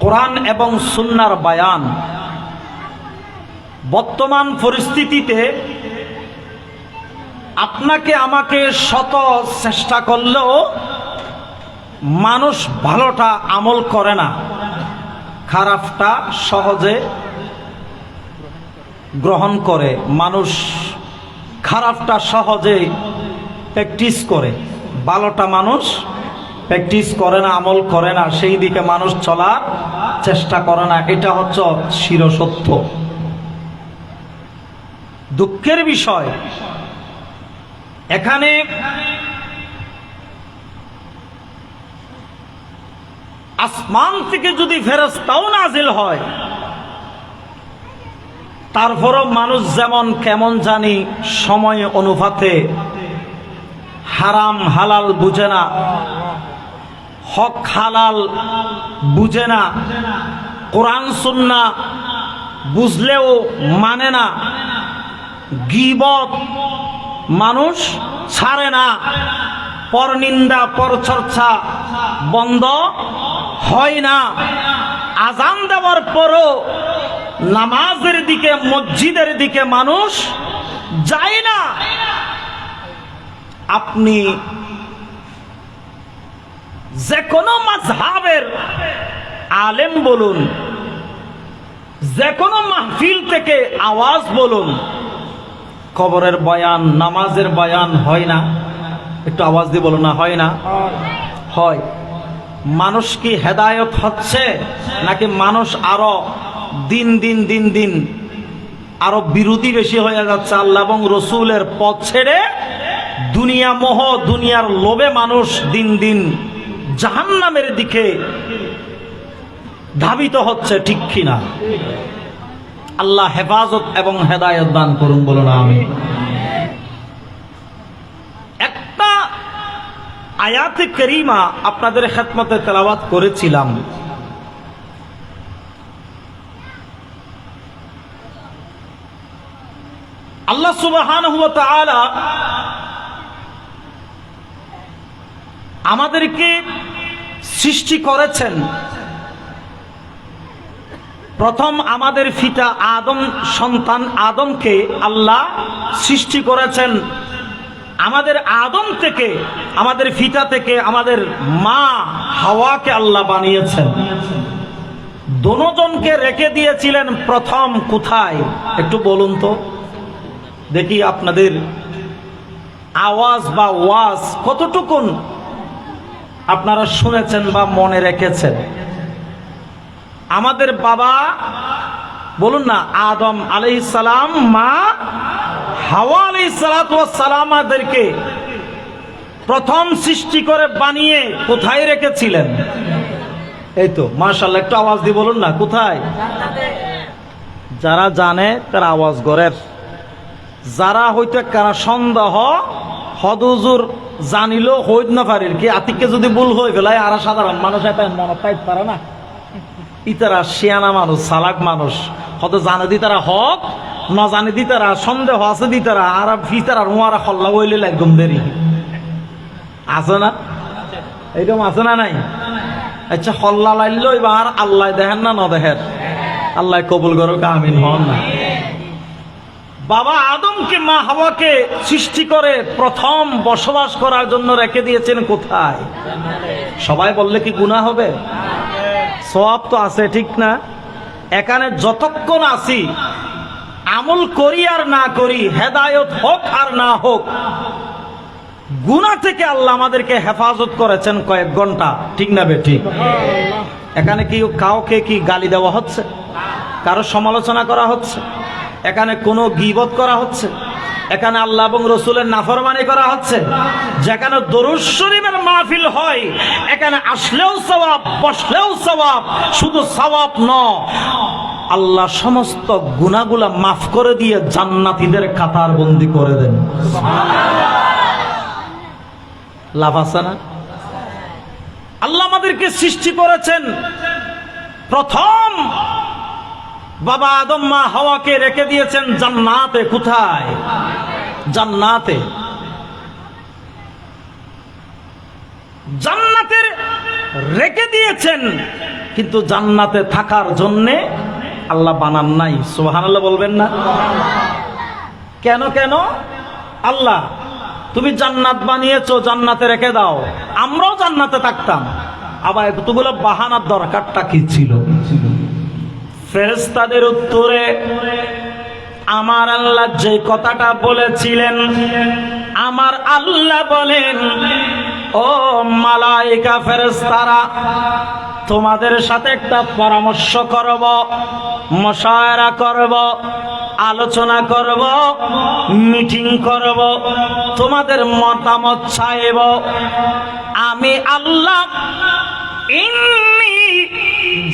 কোরআন এবং সুন্নাহর বায়ান। বর্তমান পরিস্থিতিতে আপনাকে আমাকে শত চেষ্টা করলেও মানুষ ভালোটা আমল করে না, খারাপটা সহজে গ্রহণ করে। মানুষ খারাপটা সহজে প্র্যাকটিস করে, ভালোটা মানুষ প্র্যাকটিস করে না, আমল করে না, সেই দিকে মানুষ চলার চেষ্টা করে না। এটা হচ্ছে চিরসত্য। দুঃখের বিষয়, এখানে আসমান থেকে যদি ফেরেশতাও নাজিল হয়, তারপরও মানুষ যেমন কেমন জানি সময় অনুপাতে হারাম হালাল বুঝে না, হক হালাল বুঝে না, কোরআন সুন্নাহ বুঝলেও মানে না, গীবত মানুষ ছাড়ে না, পরনিন্দা পরচর্চা বন্ধ হয় না, আজান দেওয়ার পরও নামাজের দিকে মসজিদের দিকে মানুষ যায় না। আপনি যে কোনো মাযহাবের আলেম বলুন, যে কোনো মাহফিল থেকে আওয়াজ বলুন, কবরের বয়ান নামাজের বয়ান হয় না? একটু আওয়াজ দিয়ে বলুন না, হয় না? হয়। মানুষ কি হেদায়েত হচ্ছে, নাকি মানুষ আরো দিন দিন দিন দিন আরো বিরোধী বেশি হয়ে যাচ্ছে? আল্লাহ এবং রসুলের পথ ছেড়ে দুনিয়া মোহ, দুনিয়ার লোভে মানুষ দিন দিন জাহান্নামের দিকে ধাবিত হচ্ছে, ঠিক কিনা? আল্লাহ হেফাজত এবং হেদায়েত দান করুন, বলুন আমিন। একটা আয়াতে কারীমা আপনাদের খেদমতে তেলাওয়াত করেছিলাম। আল্লাহ সুবহানাহু ওয়া তাআলা আমাদেরকে সৃষ্টি করেছেন। প্রথম আমাদের পিতা আদম, সন্তান আদমকে আল্লাহ সৃষ্টি করেছেন। আমাদের আদম থেকে, আমাদের পিতা থেকে আমাদের মা হাওয়াকে আল্লাহ বানিয়েছেন। দোনোজনকে রেখে দিয়েছিলেন প্রথম কোথায়? একটু বলুন তো দেখি, আপনাদের আওয়াজ বা ওয়াজ কতটুকুন আপনারা শুনেছেন বা মনে রেখেছেন? আমাদের বাবা বলুন না, আদম আলাইহিস সালাম, মা হাওয়া আলাইহিস সালাতু ওয়াস সালামদেরকে প্রথম সৃষ্টি করে বানিয়ে কোথায় রেখেছিলেন? এই তো মাশাআল্লাহ, একটু আওয়াজ দিয়ে বলুন না, কোথায়? যারা জানে তারা আওয়াজ করেন, যারা হইতে কারা সন্দেহ হদুজুর জানিল হইত না পারিল কি আতিককে যদি ভুল হয়ে গেলে আর সাধারণ মানুষ এটা মনে পাইতে পারে না। ইতারা শিয়ানা মানুষ, চালাক মানুষ, হয়তো জানে দি তারা হক, না জানে দি তারা সন্দেহ আছে, দি তারা আর ফিতারা রুয়ারা খল্লা বইলে একদম দেরি আছে না? এইরকম আছে না নাই? আচ্ছা, হল্লা লাইল এবার আল্লাহ দেখেন না, ন দেখেন? আল্লাহ কবুল করো, আমিন হন না। বাবা আদমকে মা হাওয়াকে সৃষ্টি করে প্রথম বসবাস করার জন্য রেখে দিয়েছেন কোথায়? সবাই বললে কি গুনাহ হবে? সওয়াব তো আছে, ঠিক না? এখানে যতক্ষণ আছি, আমল করি আর না করি, হেদায়েত হোক আর না হোক, গুনাহ থেকে আল্লাহ আমাদেরকে হেফাজত করেছেন কয়েক ঘন্টা, ঠিক না বেঠিক? এখানে কি কাউকে কি গালি দেওয়া হচ্ছে? কারো সমালোচনা করা হচ্ছে? এখানে কোনো গীবত করা হচ্ছে? এখানে আল্লাহ এবং রসুলের নাফরমানি করা হচ্ছে? যেখানে দরুদ শরীফের মাহফিল হয়, এখানে আসলেও সওয়াব, বসলেও সওয়াব। শুধু সওয়াব নয়, আল্লাহ সমস্ত গুনাহগুলা মাফ করে দিয়ে জান্নাতীদের কাতার বন্দী করে দেন। লাভ আছে না? আল্লাহ আমাদেরকে সৃষ্টি করেছেন প্রথম বাবা আদম মা হাওয়াকে রেখে দিয়েছেন জান্নাতে। কোথায়? জান্নাতে। জান্নাতের রেখে দিয়েছেন কিন্তু জান্নাতে থাকার জন্যে আল্লাহ বানান নাই। সুবহানাল্লাহ বলবেন না? কেন কেন? আল্লাহ তুমি জান্নাত বানিয়েছো, জান্নাতে রেখে দাও, আমরাও জান্নাতে থাকতাম। আবার এতগুলো বাহানার দরকারটা কি ছিল? ফেরেশতাদের উত্তরে আমার আল্লাহ যে কথাটা বলেছিলেন, আমার আল্লাহ বলেন, ও মালায়েকা ফেরেশতারা, তোমাদের সাথে একটা পরামর্শ করব, মুশাওয়ারা করব, আলোচনা করব, মিটিং করব, তোমাদের মতামত চাইব। আমি আল্লাহ ইন্নী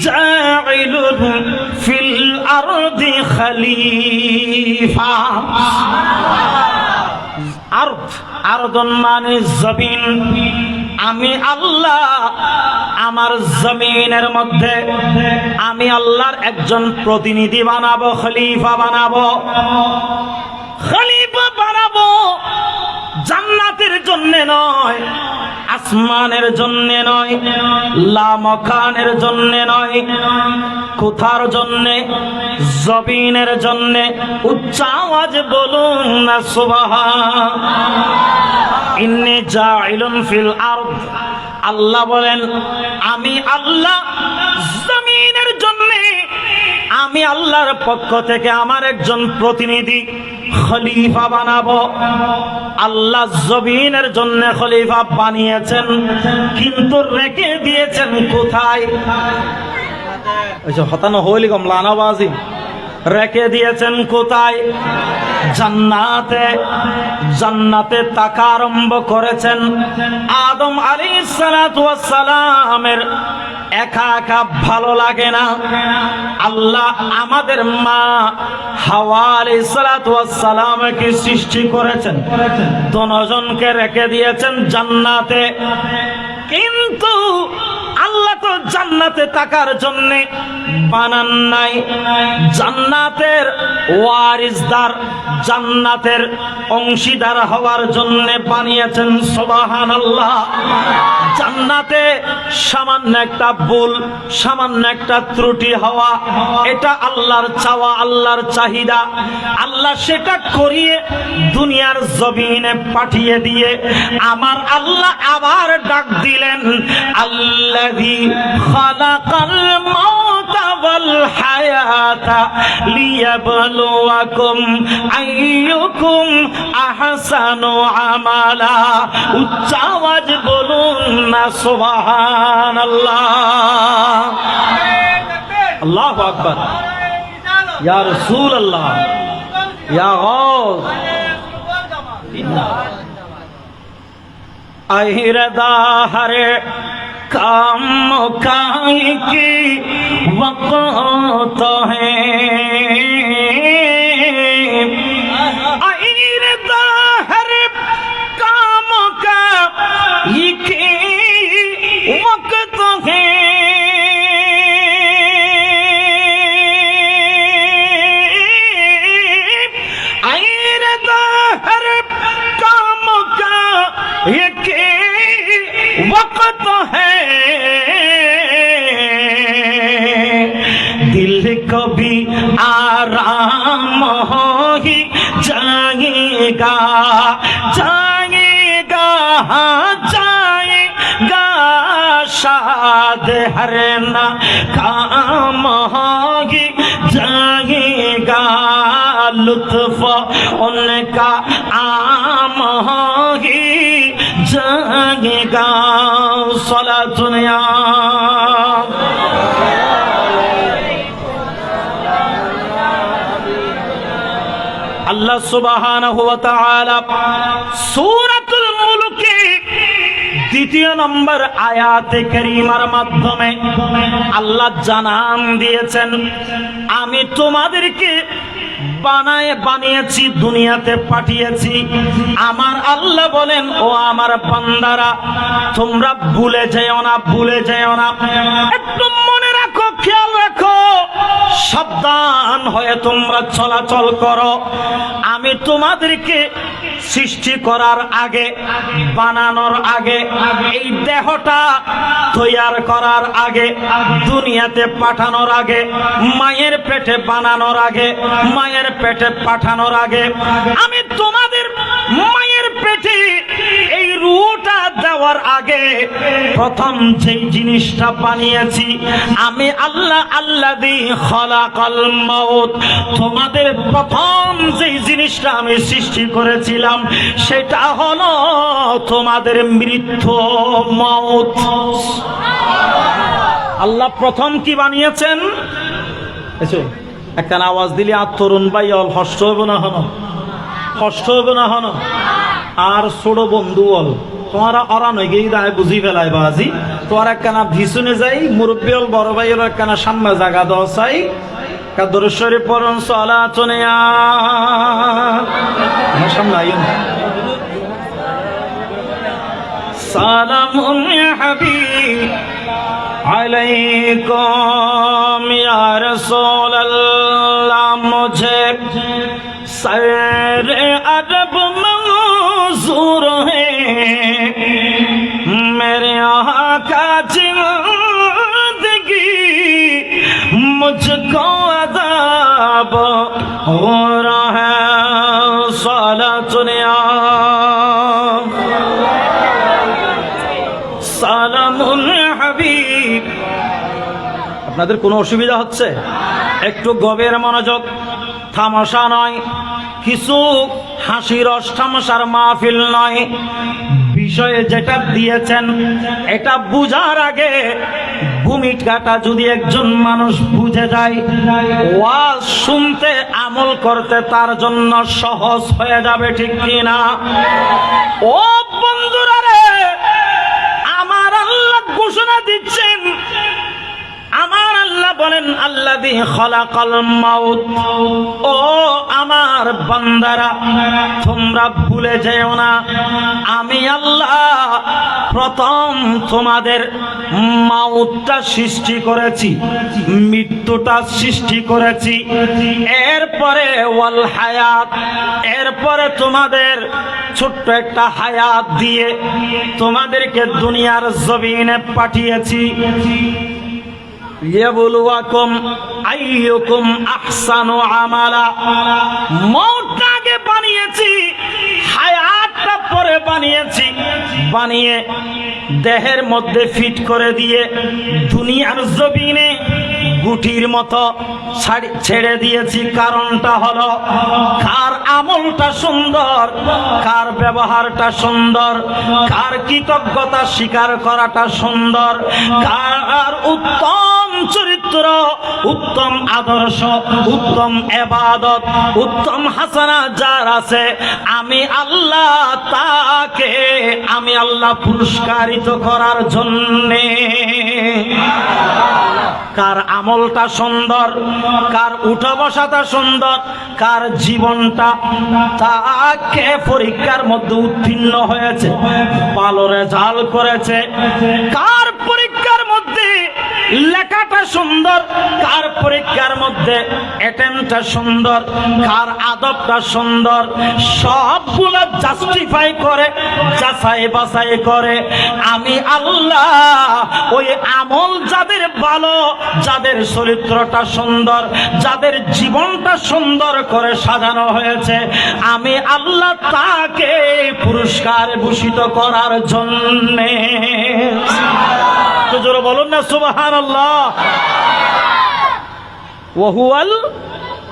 জাইলুন ফিল আরদি খলিফা। আরদুন মানে জমিন। আমি আল্লাহ আমার জমিনের মধ্যে আমি আল্লাহর একজন প্রতিনিধি বানাবো, খলিফা বানাবো। খলিফা বানাবো জান্নাতের জন্য নয়, আসমানের জন্য নয়, লামকানের জন্য নয়, কোথার জন্য? জমিনের জন্য। উচ্চ আওয়াজ বলুন না সুবহান। ইন্নী জাইলুন ফিল আরদ। আল্লাহ বলেন আমি আল্লাহ জমিনের জন্য আমি আল্লাহর পক্ষ থেকে আমার একজন প্রতিনিধি খলিফা বানাবো। আল্লাহ জমিনের জন্য খলিফা বানিয়েছেন, কিন্তু রেখে দিয়েছেন কোথায়? হতানো হইলি কম লানাবাজি। রেখে দিয়েছেন কোথায়? জান্নাতে। জান্নাতে তাকা আরম্ভ করেছেন। আদম আলাইহিস সালাতু ওয়াস সালামের একা একা ভালো লাগে না। আল্লাহ আমাদের মা হাওয়া আলাইহিস সালাতু ওয়াস সালামকে সৃষ্টি করেছেন, দুজনকে রেখে দিয়েছেন জান্নাতে। কিন্তু আল্লাহ তো জান্নাতে থাকার জন্য বানান নাই। জান্নাতের ওয়ারিসদার, জান্নাতের অংশীদার হওয়ার জন্য বানিয়েছেন। সুবহানাল্লাহ। জান্নাতে সামান্য একটা ভুল, সামান্য একটা ত্রুটি হওয়া, এটা আল্লাহর চাওয়া, আল্লাহর চাহিদা। আল্লাহ সেটা করিয়ে দুনিয়ার জমিনে পাঠিয়ে দিয়ে আমার আল্লাহ আবার ডাক দিলেন, আল্লাযী খালাকাল মাউতা ওয়াল হায়াতা লিয়াবলুয়াকুম আইয়ুকুম আহসানু আমালা। উচ্চ আওয়াজ বলুন না সুবহানাল্লাহ। আল্লাহু আকবার। ইয়া রাসূলুল্লাহ, ইয়া গাউস। আহিরদা হরে काम काई की वक़्त है, आइरदा हर काम का की वक़्त है। आइरदा हर काम का की वक़्त है। दिल को भी आराम हो ही जाएगा, जाएगा, जाएगा। शाद हर ना काम हो ही जाएगा, लुत्फ उनका आम हो ही जाएगा। सलातुन या আল্লাহ সুবহানাহু ওয়া তাআলা সূরাতুল মুলকে দ্বিতীয় নম্বর আয়াতে কারীমার মাধ্যমে আল্লাহ জানান দিয়েছেন, আমি তোমাদেরকে বানিয়েছি, দুনিয়াতে পাঠিয়েছি। আমার আল্লাহ বলেন, ও আমার বান্দারা, তোমরা ভুলে যেও না, ভুলে যেও না। একটু মনে রাখো, খেয়াল রাখো, সাবধান হয়ে তোমরা চলাচল করো। আমি তোমাদেরকে সৃষ্টি করার আগে, বানানোর আগে, এই দেহটা তৈয়ার করার আগে, দুনিয়াতে পাঠানোর আগে, মায়ের পেটে বানানোর আগে, মায়ের পেটে পাঠানোর আগে, আমি তোমাদের মায়ের পেটে এই রূহটা দেওয়ার আগে প্রথম যেই জিনিসটা বানিয়েছি আমি আল্লাহ, আল্লাযী খালাকাল মাউত। তোমাদের প্রথম যেই জিনিসটা আমি সৃষ্টি করেছিলাম সেটা হলো তোমাদের মৃত্যু, মাউত। আল্লাহ প্রথম কি বানিয়েছেন? একটা আওয়াজ দিলে আর তরুণ ভাই অল হষ্ট হইব না হন, কষ্ট হইব না হন। আর ছোট বন্ধু অল তোমারা অরা নয় গিয়ে দায় বুঝি ফেলাই বাজি তোমার একখানা ভিসুনে যাই, মুরব্বী অল বড় ভাই হল একখানা সামনে জায়গা দেওয়া চাই। কাদরেশ্বরী পরন সলা চনে সামনে আইন সালামুন ইয়া হাবিব अलैकुम या रसूल अल्लाह, मुझे सैर अदब मंजूर है, मेरे आका जिंदगी मुझको अज़ाब हो रहा है। सलातुन या সালামুন হাবিব। আপনাদের কোনো অসুবিধা হচ্ছে? একটু গভীর মনোযোগ, তামাশা নয়, কিছু হাসি রস তামাশার মাহফিল নয়। বিষয়ে যেটা দিয়েছেন এটা বুঝার আগে ভূমিকাটা যদি একজন মানুষ বুঝে যায়, ওয়াজ শুনতে আমল করতে তার জন্য সহজ হয়ে যাবে, ঠিক কিনা? ও বন্ধুরা রে, আমার আল্লাহ ঘোষণা দিচ্ছেন, আমার আল্লাহ বলেন আল্লাযী খালাকাল মাউত। ও আমার বান্দারা, তোমরা ভুলে যেও না আমি আল্লাহ প্রথম তোমাদের মাউতটা সৃষ্টি করেছি, মৃত্যুটা সৃষ্টি করেছি, এরপরে ওয়াল হায়াত, এরপরে তোমাদের ছোট্ট একটা হায়াত দিয়ে তোমাদেরকে দুনিয়ার জমিনে পাঠিয়েছি। লিয়াবলুয়াকুম আইয়ুকুম আহসানু আমালা। মওতটা আগে বানিয়েছি, হায়াতটা পরে বানিয়েছি, বানিয়ে দেহের মধ্যে ফিট করে দিয়ে দুনিয়ার জমিনে গুটির মতো ছেড়ে দিয়েছি। কারণটা হলো কার আমলটা সুন্দর, কার ব্যবহারটা সুন্দর, কার কৃতজ্ঞতা স্বীকার করাটা সুন্দর, কার উত্তম চরিত্র, উত্তম আদর্শ, উত্তম ইবাদত, উত্তম হাসানা যার আছে, আমি আল্লাহ তাকে আমি আল্লাহ পুরস্কারিত করার জন্যে। কার আমলটা সুন্দর, কার উঠা বসাটা সুন্দর, কার জীবনটা তাকে পরীক্ষার মধ্যে উত্তীর্ণ হয়েছে, ভালো রেজাল্ট করেছে, কার পরীক্ষার মধ্যে লেখাটা সুন্দর, কার পরীক্ষার মধ্যে অ্যাটেম্পটা সুন্দর, কার আদবটা সুন্দর, সবগুলো জাস্টিফাই করে, যাচাই বাছাই করে আমি আল্লাহ ওই আমল যাদের ভালো, যাদের চরিত্রটা সুন্দর, যাদের জীবনটা সুন্দর করে সাজানো হয়েছে, আমি আল্লাহ তাকে পুরস্কার ভূষিত করার জন্যে। তো জোরে বলুন না সুবহানাল্লাহ। ওয়া হুয়াল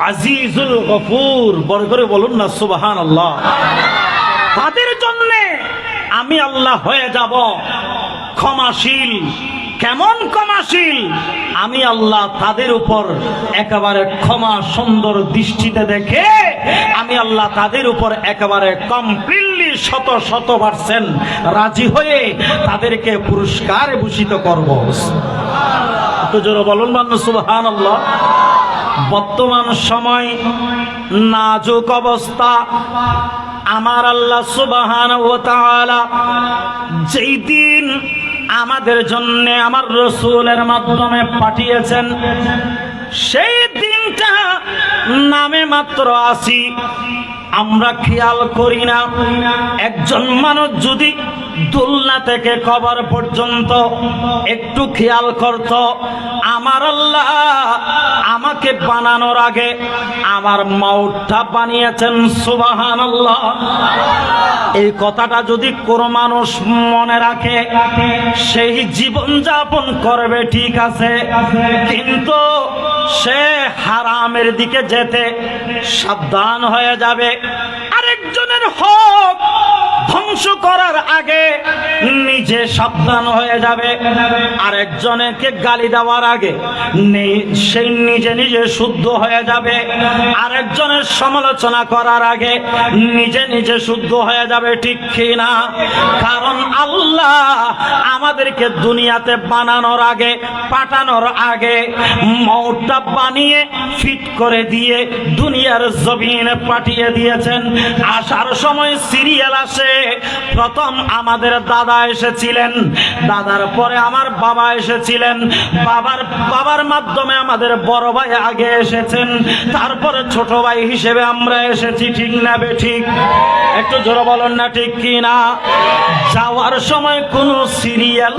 আজিজুল গফুর, বড় করে বলুন না সুবহানাল্লাহ। তাদের জন্য আমি আল্লাহ হয়ে যাব ক্ষমাশীল। কেমন ক্ষমাশীল? আমি আল্লাহ তাদের উপর একেবারে ক্ষমা সুন্দর দৃষ্টিতে দেখে আমি আল্লাহ তাদের উপর একেবারে কমপ্লিটলি 100% রাজি হয়ে তাদেরকে পুরস্কারে ভূষিত করব। তো জোরে বলুন না সুবহানাল্লাহ। বর্তমান সময় নাজুক অবস্থা, আমার আল্লাহ সুবহানাহু ওয়া তাআলা যেই দিন আমাদের জন্য আমার রাসূলের মাধ্যমে পাঠিয়েছেন, সেই দিনটা নামে মাত্র আসি, আমরা খেয়াল করি না। একজন মানুষ যদি দুলনা থেকে কবর পর্যন্ত একটু খেয়াল করত, আমার আল্লাহ আমাকে বানানোর আগে আমার মওতটা বানিয়েছেন, সুবহানাল্লাহ। এই কথাটা যদি কোন মানুষ মনে রাখে, সেই জীবন যাপন করবে, ঠিক আছে, কিন্তু সে হারামের দিকে যেতে সাবধান হয়ে যাবে। আরেকজনের হক ধ্বংস করার আগে নিজে সাবধান হয়ে যাবে। আরেকজনকে গালি দেওয়ার আগে সেই নিজে নিজে শুদ্ধ হয়ে যাবে। আরেকজনের সমালোচনা করার আগে নিজে নিজে শুদ্ধ হয়ে যাবে, ঠিক কি না? কারণ আল্লাহ আমাদেরকে দুনিয়াতে বানানোর আগে, পাঠানোর আগে মওতটা বানিয়ে ফিট করে দিয়ে দুনিয়ার জমিনে পাঠিয়ে দিয়েছেন। আসার সময় সিরিয়াল আসে, প্রথম আমাদের দাদা এসেছিলেন, দাদার পরে আমার বাবা এসেছিলেন, বাবার মাধ্যমে আমাদের বড় ভাই আগে এসেছেন, তারপরে ছোট ভাই হিসেবে আমরা এসেছি, ঠিক না বেঠিক? একটু জোরে বলেন না, ঠিক কি না? যাওয়ার সময় কোনো সিরিয়াল,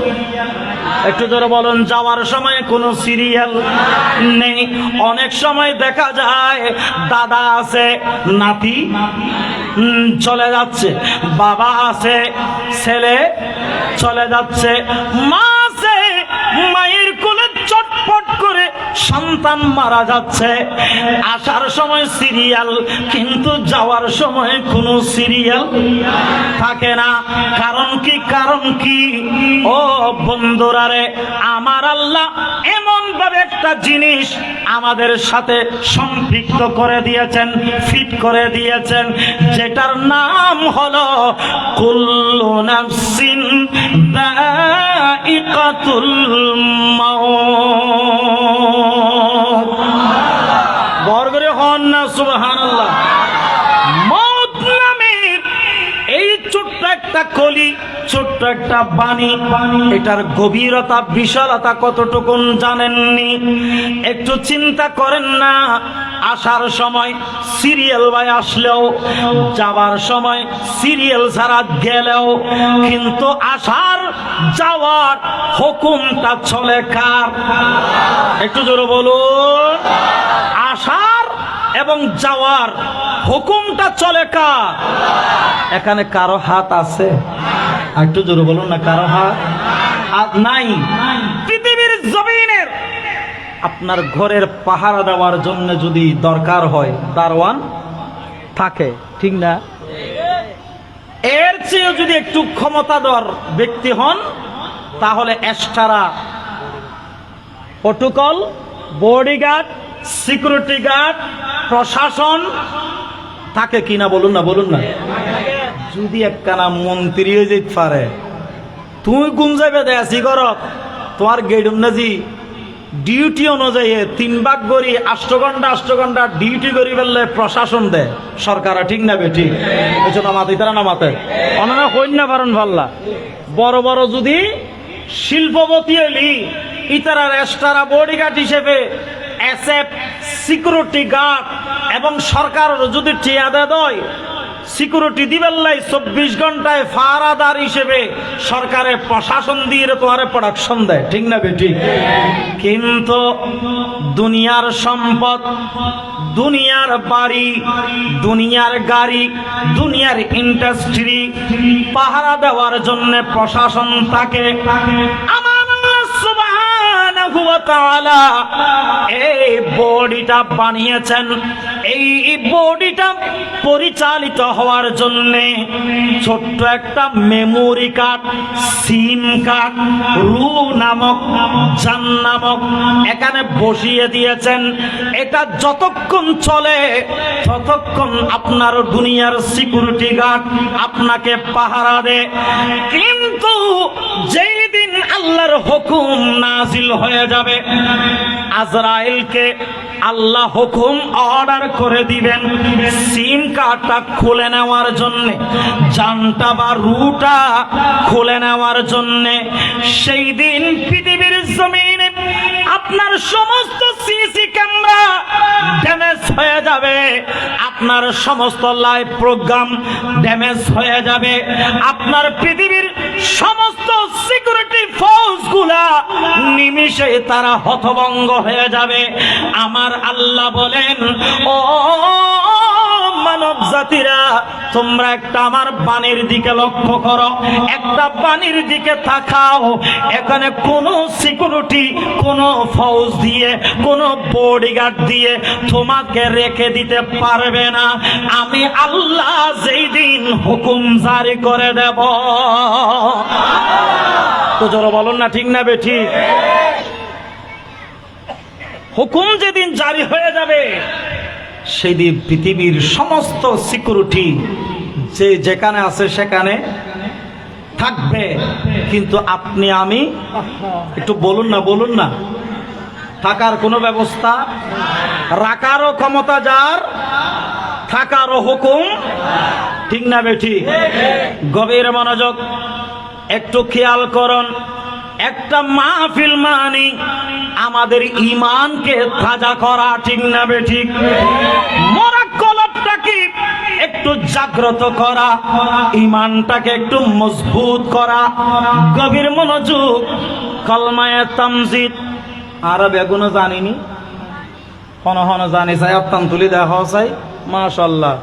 একটু জোরে বলুন, যাওয়ার সময় কোনো সিরিয়াল নেই। অনেক সময় দেখা যায় দাদা আছে, নাতি চলে যাচ্ছে, বাবা আছে, ছেলে চলে যাচ্ছে, মা আছে, মায়ের কোলে চটপট করে সন্তান মারা যাচ্ছে। আসার সময় সিরিয়াল, কিন্তু যাওয়ার সময় কোনো সিরিয়াল থাকে না। কারণ কি? কারণ কি? ও বন্ধুরা রে, আমার আল্লাহ এমন ভাবে একটা জিনিস আমাদের সাথে সম্পৃক্ত করে দিয়েছেন, ফিট করে দিয়েছেন, যেটার নাম হলো কুল্লু নাফসিন যায়িকাতুল মাউত। বর্গরে হন না সুবহানাল্লাহ। মওত নামের এই ছোট্ট একটা কলি, ছোট্ট একটা বাণী, এটার গভীরতা, বিশালতা কতটুকু জানেননি? একটু চিন্তা করেন না। আসার সময় সিরিয়াল ভাই আসলেও, যাবার সময় সিরিয়াল ছাড়া গেলেও, কিন্তু আসার যাওয়ার হুকুমটা চলে কার? একটু জোরে বলুন। আসার এবং যাওয়ার হুকুমটা চলে কার? এখানে কারো হাত আছে? একটু জোরে বলুন না, কারো হাত নাই। পৃথিবীর জমিনের আপনার ঘরের পাহারা দেওয়ার জন্য যদি দরকার হয়, দারওয়ান থাকে, ঠিক না? এর চেয়ে যদি একটু ক্ষমতাধর ব্যক্তি হন, তাহলে extra protocol, bodyguard, security guard, প্রশাসন থাকে কিনা? বলুন না, বলুন না। যদি একখানা মন্ত্রী হয়ে যেতে পারে, তুমি কোন যাবে দেয়াছি ঘরত, তোমার গেডুম নাজি ডিউটি অনুযায়ী 3 ভাগ করি 8 ঘন্টা ডিউটি করি ফেললে প্রশাসন দেয় সরকার, ঠিক না বেটি? নামাতে তারা নামাতে অনারা কই না পারেন ভাল্লা। বড় বড় যদি শিল্পপতি এলি ইতারা রেস্টারা বডিগার্ড হিসেবে, এসএফ, সিকিউরিটি গার্ড এবং সরকারের যদি টিয়াদে দেয়, সিকিউরিটি দিবেল্লাই 24 ঘন্টায় ফারাদার হিসেবে সরকারের প্রশাসন দিয়ে তোমার প্রোডাকশন দেয়, ঠিক না বেটি? কিন্তু দুনিয়ার সম্পদ, দুনিয়ার বাড়ি, দুনিয়ার গাড়ি, দুনিয়ার ইন্ডাস্ট্রি পাহারা দেওয়ার জন্য প্রশাসন থাকে। আমার আল্লাহ সুবহানাহু ওয়া তাআলা এই বডিটা বানিয়েছেন, এই বডিটা পরিচালিত হওয়ার জন্য ছোট্ট একটা মেমোরি কার্ড, সিম কার্ড, রু নামক, জান নামক এখানে বসিয়ে দিয়েছেন। এটা যতক্ষণ চলে ততক্ষণ আপনার দুনিয়ার সিকিউরিটি গার্ড আপনাকে পাহারা দেয়। কিন্তু যেই দিন আল্লাহর হুকুম নাজিল হয়ে যাবে, আজরাইলকে আল্লাহ হুকুম অর্ডার করে দিবেন সিম কার্ডটা খুলে নেওয়ার জন্য, জানটা বা রুটা খুলে নেওয়ার জন্য। সেই দিন পৃথিবীর জমিনে আপনার সমস্ত সিসি ক্যামেরা ড্যামেজ হয়ে যাবে, আপনার সমস্ত লাইভ প্রোগ্রাম ড্যামেজ হয়ে যাবে, আপনার পৃথিবীর সমস্ত সিকিউরিটি ফোর্সগুলা নিমিষে তারা হতভঙ্গ হয়ে যাবে। আমার আল্লাহ বলেন, ও মানব জাতিরা, তোমরা একটা আমার বাণীর দিকে লক্ষ্য করো, একটা বাণীর দিকে তাকাও। এখানে কোনো সিকিউরিটি, কোনো ফৌজ দিয়ে, কোনো বডিগার্ড দিয়ে তোমাকে রেখে দিতে পারবে না। আমি আল্লাহ যেই দিন হুকুম জারি করে দেব, তো জোরে বলুন না ঠিক না বেঠিক? হুকুম যেদিন জারি হয়ে যাবে সেদিন পৃথিবীর সমস্ত সিকিউরিটি যে যেখানে আছে সেখানে থাকবে, কিন্তু আপনি আমি একটু বলুন না থাকার কোনো ব্যবস্থা, রাখারও ক্ষমতা যার, থাকারও হুকুম, ঠিক না বেঠিক? গভীর মনোযোগ, একটু খেয়াল করুন। একটা মাহফিল মানি আমাদের ঈমানকে তাজা করা, ঠিক না বেঠিক? মরা কলবটাকে একটু জাগ্রত করা, ঈমানটাকে একটু মজবুত করা। গভীর মনোযোগ, কলমায়ে তামজিদ আরব এগুলো জানিনি, হন জানি চাই, আত্মান তুলি দেখা চাই, মাশাআল্লাহ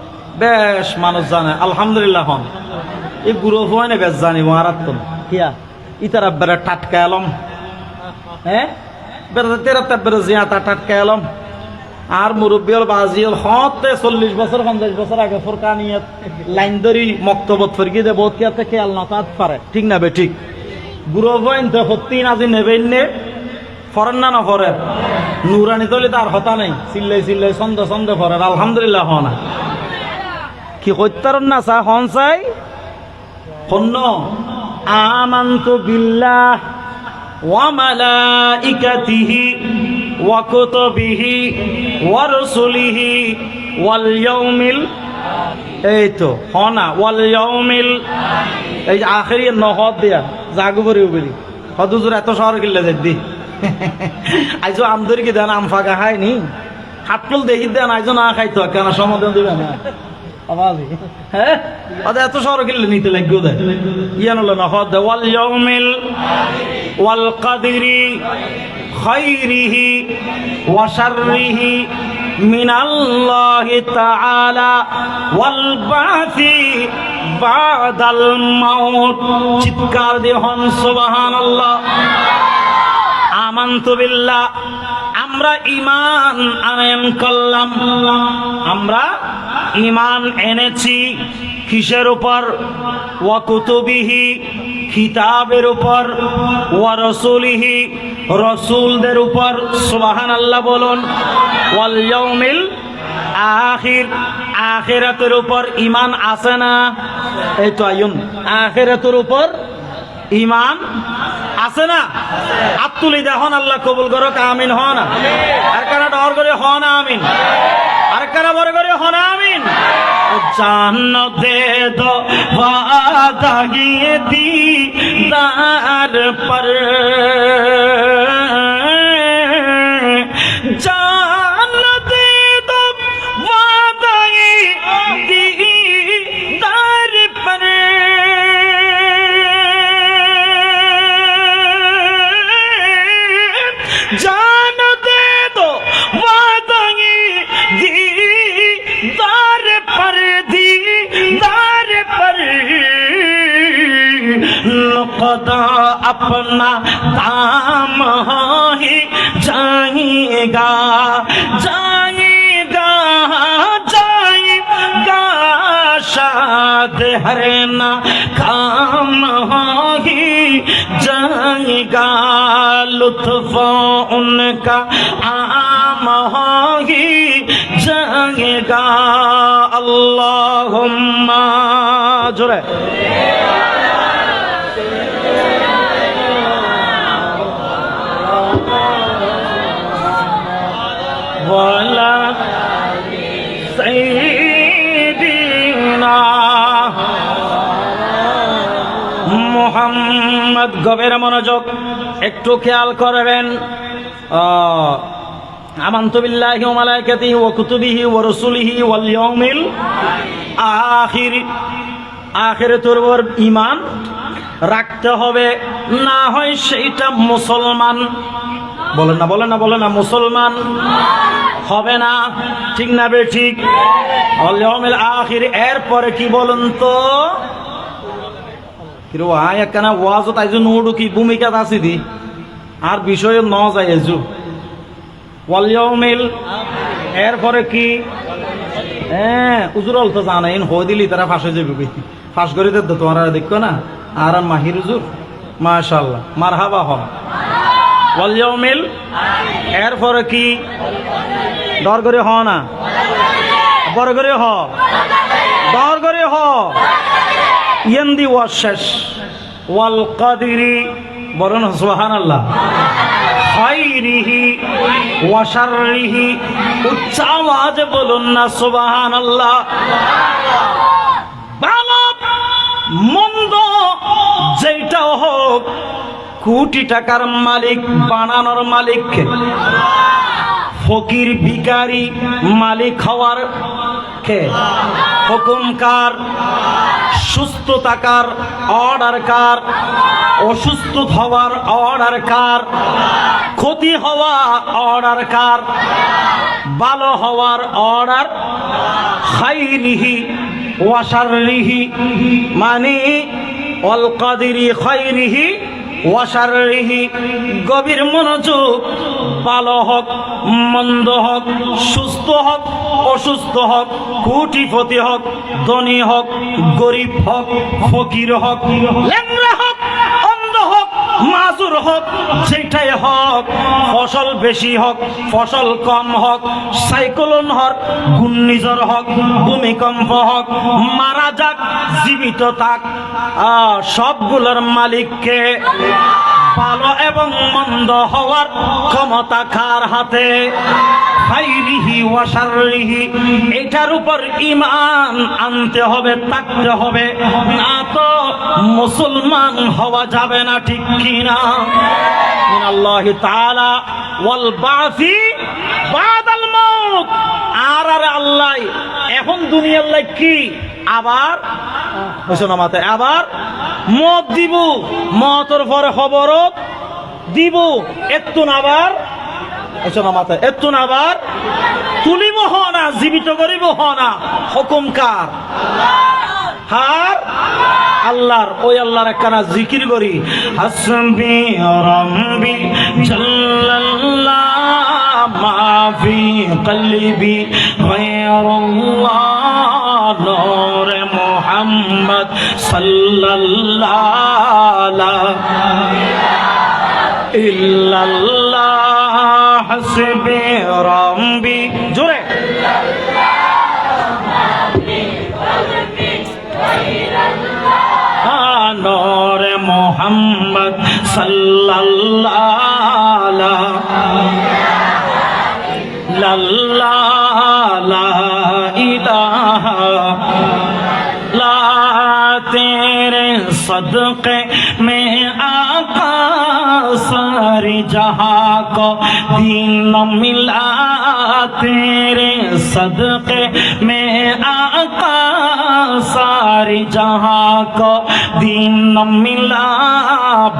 বেশ মানুষ জানে, আলহামদুলিল্লাহ। হন এই গুরু হয় না বেশ জানিব আর কিয়া ইতারা বেড়ে টাটকা এলম, হ্যাঁ বেড়ে তেরাতে বেড়ে জিয়াতা টাটকা এলম। আর মুরব্বী হল বাজি হল হতে 40 বছর 50 বছর আগে ফোরকা নিয়ে লাইন ধরি মক্তবত ফরকি দে বহুত কিয়াতে খেয়াল না তাত পারে, ঠিক না বে ঠিক? গুরু হয় তো সত্যি নাজি নেবেন নে ফরেন না ফরেন নুরানি তলি তার হতা নেই, চিল্লাই ছন্দে ফরেন, আলহামদুলিল্লাহ। হনা কি হত্যার না চা হন চাই হন্য আমান্তু বিল্লাহ ওয়া মালাইকাতিহি ওয়া কুতুবিহি ওয়া রাসূলিহি ওয়াল ইয়াউমিল, এই তো হনা ওয়াল ইয়াউমিল, এই আখেরি নহদ দিয়া জাগুবরি বলি হদুজুর এত শহর গিল্লে দেখদি আইজো আমদরি কি দেন, আম ফাঁকা খায়নি, হাটফুল দেখি দেন, আইজো না খাইতো কেন সমাধান দিবে না আওয়াজ, হ্যাঁ এত শহর গিল্লে নিতে লাগবে দেয় ইয়ান নহদ ওয়াল ইয়াউমিল ওয়াল কাদরি খাইরিহি ওয়া শাররিহি মিনাল্লাহি তাআলা ওয়াল বাসি বাদাল মাউত। চিৎকার দিয়ে হন সুবহানাল্লাহ। আমান্তু বিল্লাহ, আমরা ঈমান আনয়ন করলাম, আমরা ঈমান এনেছি কিসের উপর? ওয়া কুতুবিহি, কিতাবের উপর, ওয়া রাসূলিহি, রাসূলদের উপর, সুবহানাল্লাহ বলুন। ওয়াল ইয়াউমিল আখির, আখিরাতের উপর ঈমান আছে না? এই তো আইন আখিরাতের উপর ঈমান আছে না? আত্তুলি দেখুন, আল্লাহ কবুল করো, আমিন। হ না আর কারা ডর করে হ না আমিন, আর কারা বড় করে হ না আমিন। জান্নাতে দো ওয়াদা গিয়ে দিদার পর, জান্নাতে দো ওয়াদা দিদার পর, जान दे दो वादगी दीदार पर लुक़दा अपना दाम ही जाएगा शाद हर ना काम ही जाएगा, लुत्फ उनका आम ही जाएगा। अल्लाहुम्मा जोरे वाला सैयदीना মুহাম্মদ। গভীর মনোযোগ, একটু খেয়াল করবেন। আমানতু বিল্লাহি ওয়া মালাইকাতিহি ওয়া কুতুবিহি ওয়া রাসূলিহি ওয়াল ইয়াউমিল আখির। আখিরাতের উপর ঈমান রাখতে হবে, না হয় সেইটা মুসলমান বলেন না মুসলমান হবে না, ঠিক না বে ঠিক? ওয়াল ইয়াউমিল আখির এরপরে কি বলেন তো? কিরো আয় একখানা ওয়াজ তাইজু নোডু কি ভূমিকা আছে দি আর বিষয় ন যায় এজু ওয়াল ইয়াউমিল এরপরে কি? হ্যাঁ উজুরল তো জানেন হই দিলি তারা ফাঁসে যাবে, ফাঁস করে দে তোমরা দেখো না। আর মাহির হুজুর মাশাআল্লাহ মারহাবা হ। ওয়াল ইয়াউমিল এরপরে কি? ডর করে হ না, বড় করে হ, ডর করে হ। ইয়ান্দি ওয়াজ শেষ। ওয়াল কাদিরি বলেন সুবহানাল্লাহ। খাইরিহি ওয়া শাররিহি উচ্চ আওয়াজে বলুন না সুবহানাল্লাহ। ভালো মন্দ যেটা হোক, কোটি টাকার মালিক বানানোর মালিককে, ফকির ভিখারি মালিক হওয়ার কে? হুকুমকার। সুস্থ থাকার অর্ডার কার? অসুস্থ হওয়ার অর্ডার কার? ক্ষতি হওয়া অর্ডার কার? ভালো হওয়ার অর্ডার খাইরিহি ওয়া শাররিহি, মানে ওয়াল কাদিরি খাইরিহি ওয়া শাররিহি। গভীর মনোযোগ। ভালো হোক মন্দ হোক, সুস্থ হোক অসুস্থ হোক, কোটিপতি হোক ধনী হোক, গরিব হোক ফকির হোক, ল্যাংড়া হোক অন্ধ হোক মাজুর হোক, যেটাই হোক, ফসল বেশি হোক ফসল কম হোক, সাইক্লোন হোক ঘূর্ণিঝড় হোক ভূমিকম্প হোক, মারা যাক জীবিত থাক, সবগুলোর মালিককে। ভালো এবং মন্দ হওয়ার ক্ষমতা কার হাতে? খাইরিহি ওয়া শাররিহি। এটার উপর ঈমান আনতে হবে, থাকতে হবে, না তো মুসলমান হওয়া যাবে না, ঠিক কিনা? মিনাল্লাহি তাআলা ওয়াল বাসি বাদাল মাউত। আর আল্লাহ এখন দুনিয়ার লাই কি আবার মাথায় আবার মত দিব, মতর পরে খবর দিব, এতুন আবার মাথায় এতুন আবার তুলিব হ না, জীবিত করিব হ না, হুকুমকার হার আল্লাহর। ওই আল্লাহর একখানা জিকির করি, হাসবি রাব্বি জাল্লাল্লাহ মাফি কলবি গায়রুল্লাহ নূরে মুহাম্মদ সাল্লাল্লাহু ইল্লাল্লাহ হাসবি রাব্বি জোরে নূরে মুহাম্মদ সাল্লাল্লাহু লা ইলাহা লা तेरे सदक़े में आका सारी जहां को दीन मिला, तेरे सदक़े में आका सारी जहां को दीन मिला।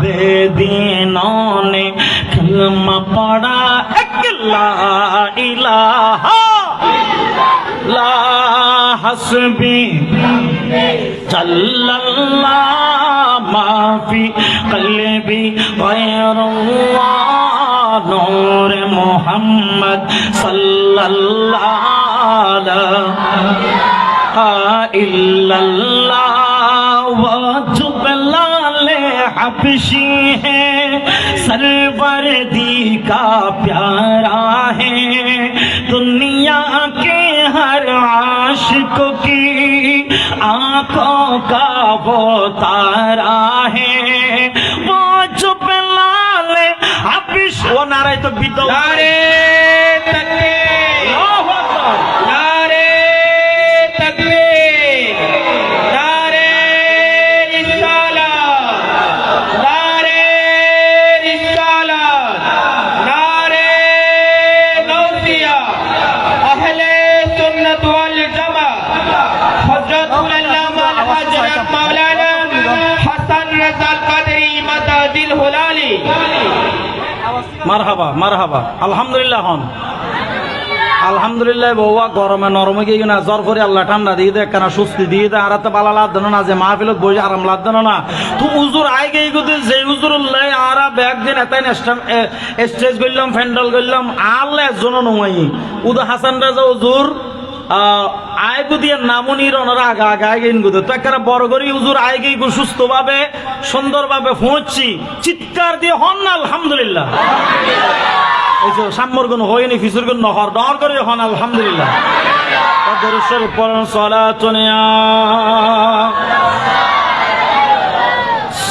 बेदीनों ने कलमा पढ़ा एक ला इलाहा ला हस्बी जल्लल्लाह माफी कल्बी गैरुल्लाह नूरे मुहम्मद सल्लल्लाहु इल्लल्लाह वजु बिलाले हबशी है सरवरदी का प्यारा है, दुनिया के हर आशिक की आंखों का वो तारा है, वो जो बिलाल हबश। वो नारे तो बिदो नारे तकबीर, अल्लाहु अकबर, नारे तकबीर, नारे रिसालत, नारे रिसालत, नारे মারহাবা মারহাবা আলহামদুলিল্লাহ হন আলহামদুলিল্লাহ বউয়া গরমে নরমে গিয়ে না জ্বর করে আল্লাহ ঠান্ডা দিয়ে দেয় কেন সুস্থি দিয়ে দেয় আর তো বালা লাদ দেন না যে মাহফিলত বই আরাম লাদ দেন না তো উজুর আই গিয়ে গেতে যে উজুরুল্লাহ আর ব্যাগ দিন এত স্টেজ করলাম ফ্যান্ডেল করলাম আল্লাহ একজন নয় উদা হাসান রাজা উজুর আয় দিয়ে নামুনির ওনারা আগা আগা গেন গুদে তো একটা বড় করে উজুর আয় গিয়ে সুস্থ ভাবে সুন্দর ভাবে পৌঁছছি চিৎকার দিয়ে হন না আলহামদুলিল্লাহ এই যে সাম্যর গুণ হয়নি ফিসুর গুণ নহর ডর করে হন আলহামদুলিল্লাহ পড়ুন সালাতুন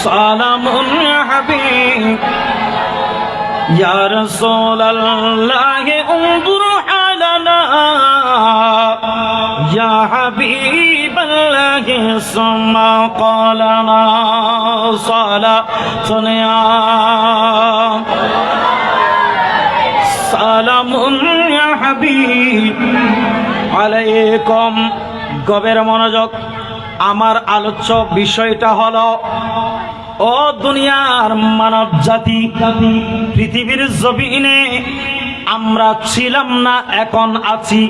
সালামুন ইয়া হাবিব ইয়া রাসূলুল্লাহ উনজুর হালানা ইয়া হাবিবাল্লাহ সুম্মা ক্বালানা সালাতুন ইয়া সালামুন ইয়া হাবিব আলাইকুম। গভীর মনোযোগ, আমার আলোচ্য বিষয়টা হলো ও দুনিয়ার মানব জাতি, পৃথিবীর জমিনে আমরা ছিলাম না এখন আছি।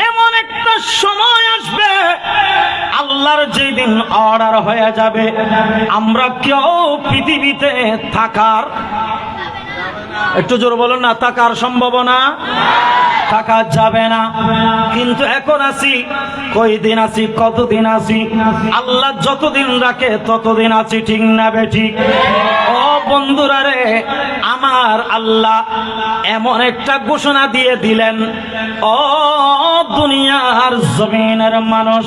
এমন একটা সময় আসবে আল্লাহর যেদিন অর্ডার হয়ে যাবে আমরা কেউ পৃথিবীতে থাকার, একটু জোর বলুন না, থাকার সম্ভাবনা, থাকা যাবে না। কিন্তু এখন আছি, কয়দিন আছি, কতদিন আছি, আল্লাহ যতদিন রাখে ততদিন আছি, ঠিক না বেঠিক? ও বন্ধুরা রে, আমার আল্লাহ এমন একটা ঘোষণা দিয়ে দিলেন, ও দুনিয়ার জমিনের মানুষ,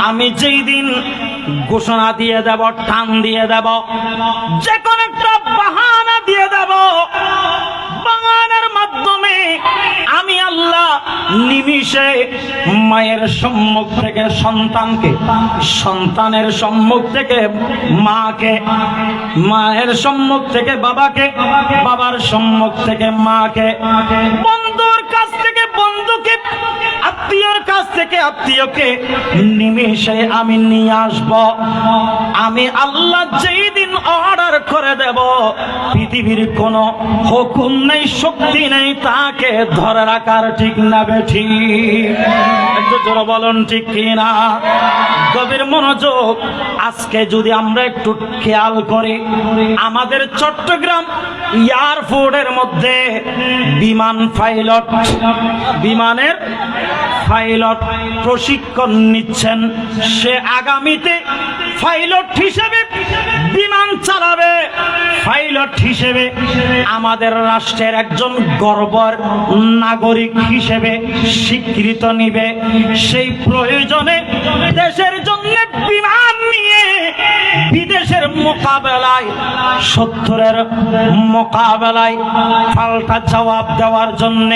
আমি যেই দিন ঘোষণা দিয়ে দেব, টান দিয়ে দেব, যে কোন একটা বাহানা দিয়ে দেব, বাহানার মাধ্যমে আমি আল্লাহ নিমিষে মায়ের সম্মুখ থেকে সন্তানকে, সন্তানের সম্মুখ থেকে মাকে, মায়ের সম্মুখ থেকে বাবাকে, বাবার সম্মুখ থেকে মাকে, বন্ধুর কাছ থেকে বন্ধুকে, আত্মীয়র কাছ থেকে আত্মীয়কে নিমিষে আমি নিয়ে আসব। আমি আল্লাহ যেই দিন অর্ডার করে দেব, পৃথিবীর কোন হুকুম নেই, শক্তি নেই তাকে ধরে রাখার, ঠিক না বেঠিক? একটু জোরে বলুন ঠিক কিনা? গভীর মনোযোগ, আজকে যদি আমরা একটু খেয়াল করি, আমাদের চট্টগ্রাম এয়ারপোর্টের মধ্যে বিমান পাইলট, বিমানের পাইলট প্রশিক্ষণ নিচ্ছেন। সে আগামীতে পাইলট হিসেবে বিমান চালাবে, পাইলট হিসেবে আমাদের রাষ্ট্রের একজন গর্বের নাগরিক হিসেবে স্বীকৃত নিবে। সেই প্রয়োজনে দেশের জন্য বিমান নিয়ে বিদেশের মোকাবেলায়, শত্রুর মোকাবেলায় পাল্টা জবাব দেওয়ার জন্য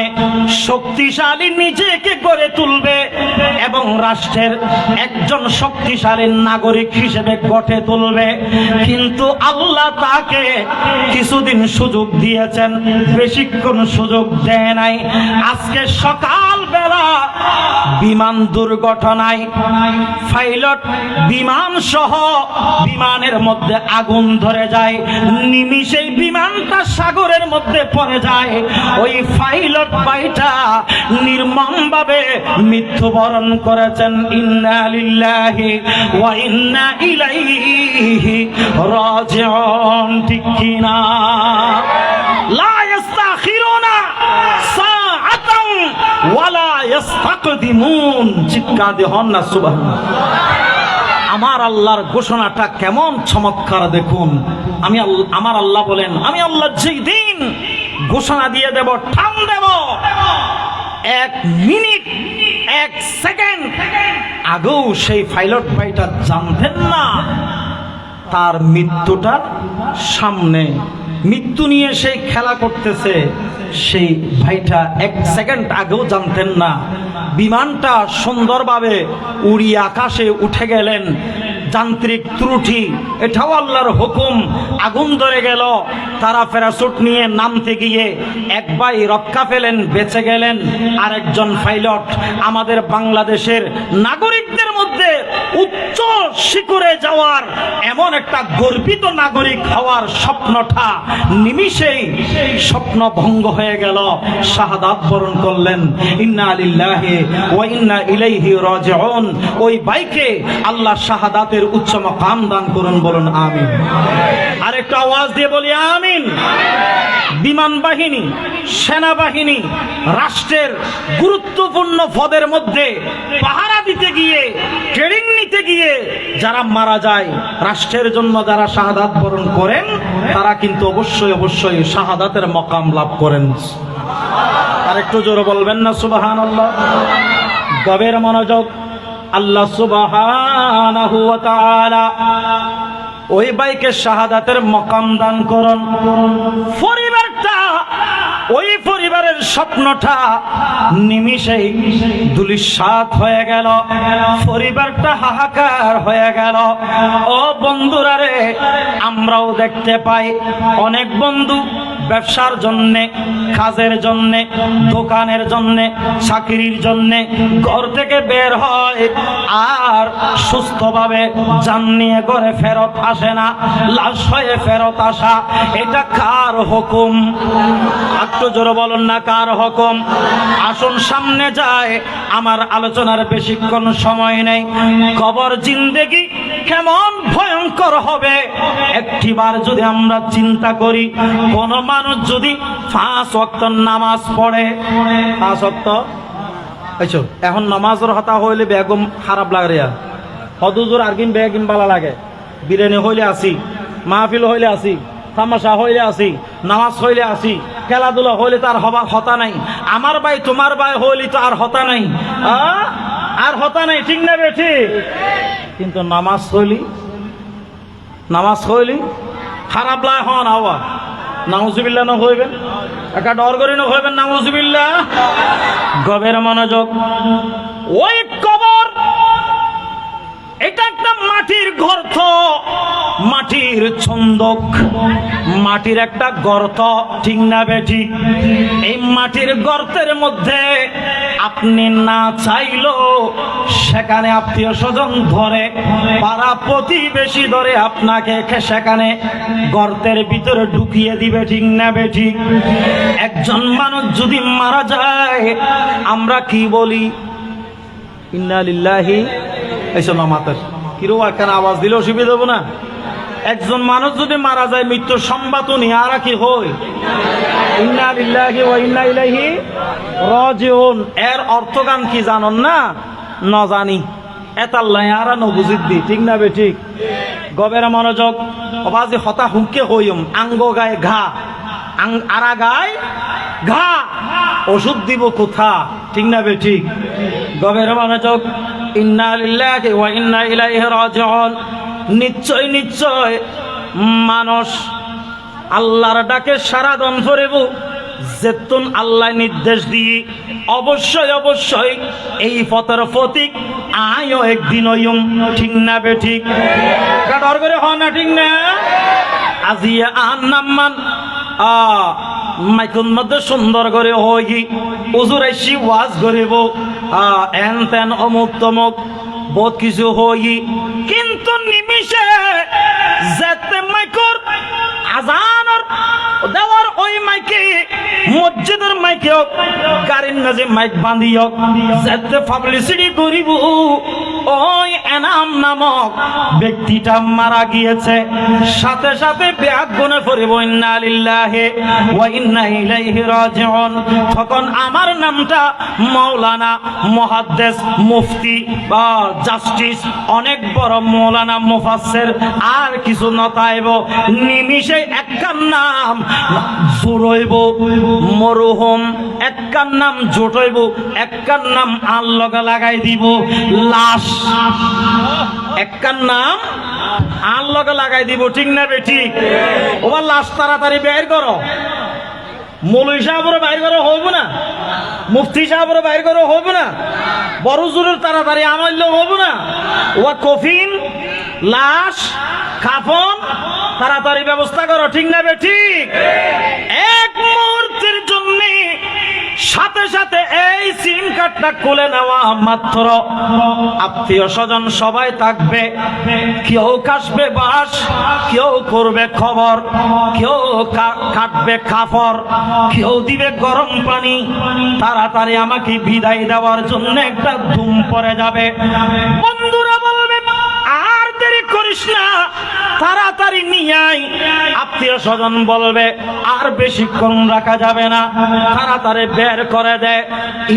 শক্তিশালী নিজেকে গড়ে তুলবে এবং রাষ্ট্রের একজন শক্তিশালী নাগরিক হিসেবে গড়ে তুলবে। কিন্তু আল্লাহ তাকে কিছুদিন সুযোগ দিয়েছেন, বেশিক্ষণ সুযোগ দেয় নাই। আজকে সকাল বেলা বিমান দুর্ঘটনায় পাইলট বিমান সহ বিমানের মধ্যে আগুন ধরে যায়, নিমিষেই বিমানটা সাগরের মধ্যে পড়ে যায়। ওই পাইলট ভাইটা নির্মমভাবে মৃত্যুবরণ করেছেন। ইন্না লিল্লাহি ওয়া ইন্না ইলাইহি রাজিউন, ঠিক কিনা? লা ইস্তাখিরুনা সাআতান ওয়া লা ইস্তাকদিমুন। চিৎকার দিয়ে হন না সুবহানাল্লাহ। আমার আল্লাহর ঘোষণাটা কেমন চমৎকার দেখুন। আমার আল্লাহ বলেন, আমি আল্লাহ যেই দিন ঘোষণা দিয়ে দেব, টান দেব, 1 মিনিট 1 সেকেন্ড আগেও সেই পাইলট ভাইটা জানতেন না তার মৃত্যুটার সামনে, মৃত্যু নিয়ে সেই খেলা করতেছে। সেই ভাইটা 1 সেকেন্ড আগেও জানতেন না। বিমানটা সুন্দরভাবে উড়িয়ে আকাশে উঠে গেলেন, যান্ত্রিক ত্রুটি, এটাও আল্লাহর হুকুম। আগুন ধরে গেল, তারা প্যারাশুট নিয়ে নামতে গিয়ে এক ভাই রক্ষা পেলেন, বেঁচে গেলেন। আরেকজন পাইলট আমাদের বাংলাদেশের নাগরিকদের মধ্যে উচ্চ শিখরে যাওয়ার, এমন একটা গর্বিত নাগরিক হওয়ার স্বপ্নটা নিমিষেই স্বপ্ন ভঙ্গ হয়ে গেল। শাহাদাত বরণ করলেন। ইন্না লিল্লাহি ওয়া ইন্না ইলাইহি রাজিউন। ওই ভাইকে আল্লাহ শাহাদাতের উচ্চ মাকাম দান করুন, বলুন আমিন। আরেকটা আওয়াজ দিয়ে বলি আমিন। বিমান বাহিনী, সেনাবাহিনী, রাষ্ট্রের গুরুত্বপূর্ণ পদের মধ্যে পাহারা দিতে গিয়ে, ট্রেনিং নিতে গিয়ে যারা মারা যায়, রাষ্ট্রের জন্য যারা শাহাদাত বরণ করেন, তারা কিন্তু অবশ্যই অবশ্যই শাহাদাতের মকাম লাভ করেন। আর একটু জোরে বলবেন না সুবহানাল্লাহ। গভীর মনোযোগ। আল্লাহ সুবহানাহু ওয়া তাআলা ওই ভাইকে শাহাদাতের মকাম দান করুন। পরিবারটা, ওই পরিবারের স্বপ্নটা নিমিষেই ধূলিসাৎ হয়ে গেল। পরিবারটা হাহাকার হয়ে গেল। ও বন্ধুরা রে, আমরাও দেখতে পাই অনেক বন্ধু ব্যবসার জন্যে, কাজের জন্যে, দোকানের জন্যে, চাকরির জন্যে ঘর থেকে বের হয়, আর সুস্থভাবে জান নিয়ে ঘরে ফেরত আসে না, লাশ হয়ে ফেরত আসা। এটা কার হুকুম? একটু জোরে বলুন না, কার হুকুম? আসুন সামনে যায়, আমার আলোচনার বেশিক্ষণ সময় নেই। কবর জিন্দেগি কেমন ভয়ঙ্কর হবে একটিবার যদি আমরা চিন্তা করি। কোন মানুষ যদি 5 ওয়াক্ত নামাজ পড়ে, 5 ওয়াক্ত, এখন নামাজের হতা হইলে বেগম খারাপ লাগে, হদুজুর আরগিন বেগিন ভালো লাগে, বিরিয়ানি হইলে আসি, মাহফিল হইলে আসি, তামাশা হইলে আসি, নামাজ হইলে আসি, খেলাধুলা হইলে তার হতা নাই। আমার ভাই তোমার ভাই হইলে তো আর হতা নাই, আর হতা নাই, ঠিক না বেঠি? কিন্তু নামাজ হইলি খারাপ লাগে হন হওয়া। নাউজুবিল্লাহ না হইবেন, একটা ডর করি না হইবেন নাউজুবিল্লাহ। গভীর মনোযোগ। ওই কবর, এটা একটা মাটির গর্ত, মাটির ছন্দক, মাটির একটা গর্ত, ঠিক না বেঠি? এই মাটির গর্তের মধ্যে আপনি না চাইলেও সেখানে আত্মীয় স্বজন ধরে, পাড়া প্রতিবেশী ধরে আপনাকে সেখানে গর্তের ভিতরে ঢুকিয়ে দিবে, ঠিক না বেঠি? একজন মানুষ যদি মারা যায়, আমরা কি বলি? ইন্না লিল্লাহি। এইসব নামাতের কিরো একখানে আওয়াজ দিলে অসুবিধা হবো না? একজন মানুষ যদি মারা যায়, মৃত্যুর সংবাদ নিয়ে আর কি হয়? ইন্না লিল্লাহি ওয়া ইন্না ইলাইহি রাজিউন। এর অর্থগান কি জানন না? ন জানি এতাল্লাই আর নবুজিদ্দি, ঠিক না বে ঠিক? গবেরা মনোযোগ। অবাজি হতা হুঁকে হইম, আঙ্গ গায়ে ঘা, আরা গায়ে ঘা, ওষুধ দিব কোথা, ঠিক না বে ঠিক? গবেরা মনোযোগ। ইন্না লিল্লাহি ওয়া ইন্না ইলাইহি রাজিউন। নিশ্চয় নিশ্চয় মানুষ আল্লাহর ডাকে সারা দন করিব, যেতুন আল্লাহ নির্দেশ দিয়ে অবশ্যই অবশ্যই এই পথের প্রতীক আয়ও একদিন হইম, ঠিক না বে ঠিক? ডর করে হয় না, ঠিক না? আজিয়া আন নাম্মান মাইকুন মধ্যে সুন্দর করে হই, হুজুর আইসি ওয়াজ করিব, এন তেন অমুক তমুক বহুত কিছু হই, কিন্তু নিমিষে যেতে মাইকর আজানের দেওয়ার ওই মাইকে, মসজিদের মাইকে হোক, গাড়ির নাজে মাইক বাঁধি হোক, যেতে পাবলিসিটি করিব ওই এনাম নামক ব্যক্তিটা মারা গিয়েছে, সাথে সাথে ব্যাগ গুনে পড়িব ইন্না লিল্লাহি ওয়া ইন্না ইলাইহি রাজিউন। তখন আমার নামটা মাওলানা, মুহাদ্দিস, মুফতি বা জাস্টিস, অনেক বড় মাওলানা, মুফাসসির আর কিছু নতাইব, নিমিষে একখান নাম জুড়ইব, মরহুম একখান নাম জুটইব, একখান নাম আল্লাহকে লাগাই দিব, লাশ একখান নাম আল্লাহকে লাগাই দিব, ঠিক না বে ঠিক? ওবার লাশ তাড়াতাড়ি বের করো, মৌলভী সাহেবের বাইর করে হইব না, মুফতি সাহেবের বাইর করে হইব না, বড় জোরের তাড়াতাড়ি আমল হইব না। ওয়া কফিন, লাশ, কাফন তাড়াতাড়ি ব্যবস্থা করো, ঠিক না বে ঠিক? এক মুহূর্তের জন্য সাথে সাথে এই সিম কার্ডটা খুলে নেওয়া মাত্র আত্মীয় স্বজন সবাই থাকবে, কেউ কাশবে বাঁশ, কেউ করবে খবর, কেউ কাটবে কাপড়, কেউ দিবে গরম পানি। তাড়াতাড়ি আমাকে বিদায় দেওয়ার জন্য একটা ধুম পড়ে যাবে। বন্ধুরা বলবে আর দেরি করিস না, তাড়াতাড়ি নিয়ে আয়। আত্মীয় স্বজন বলবে আর বেশিক্ষণ রাখা যাবে না, তাড়াতাড়ি বের করে দে।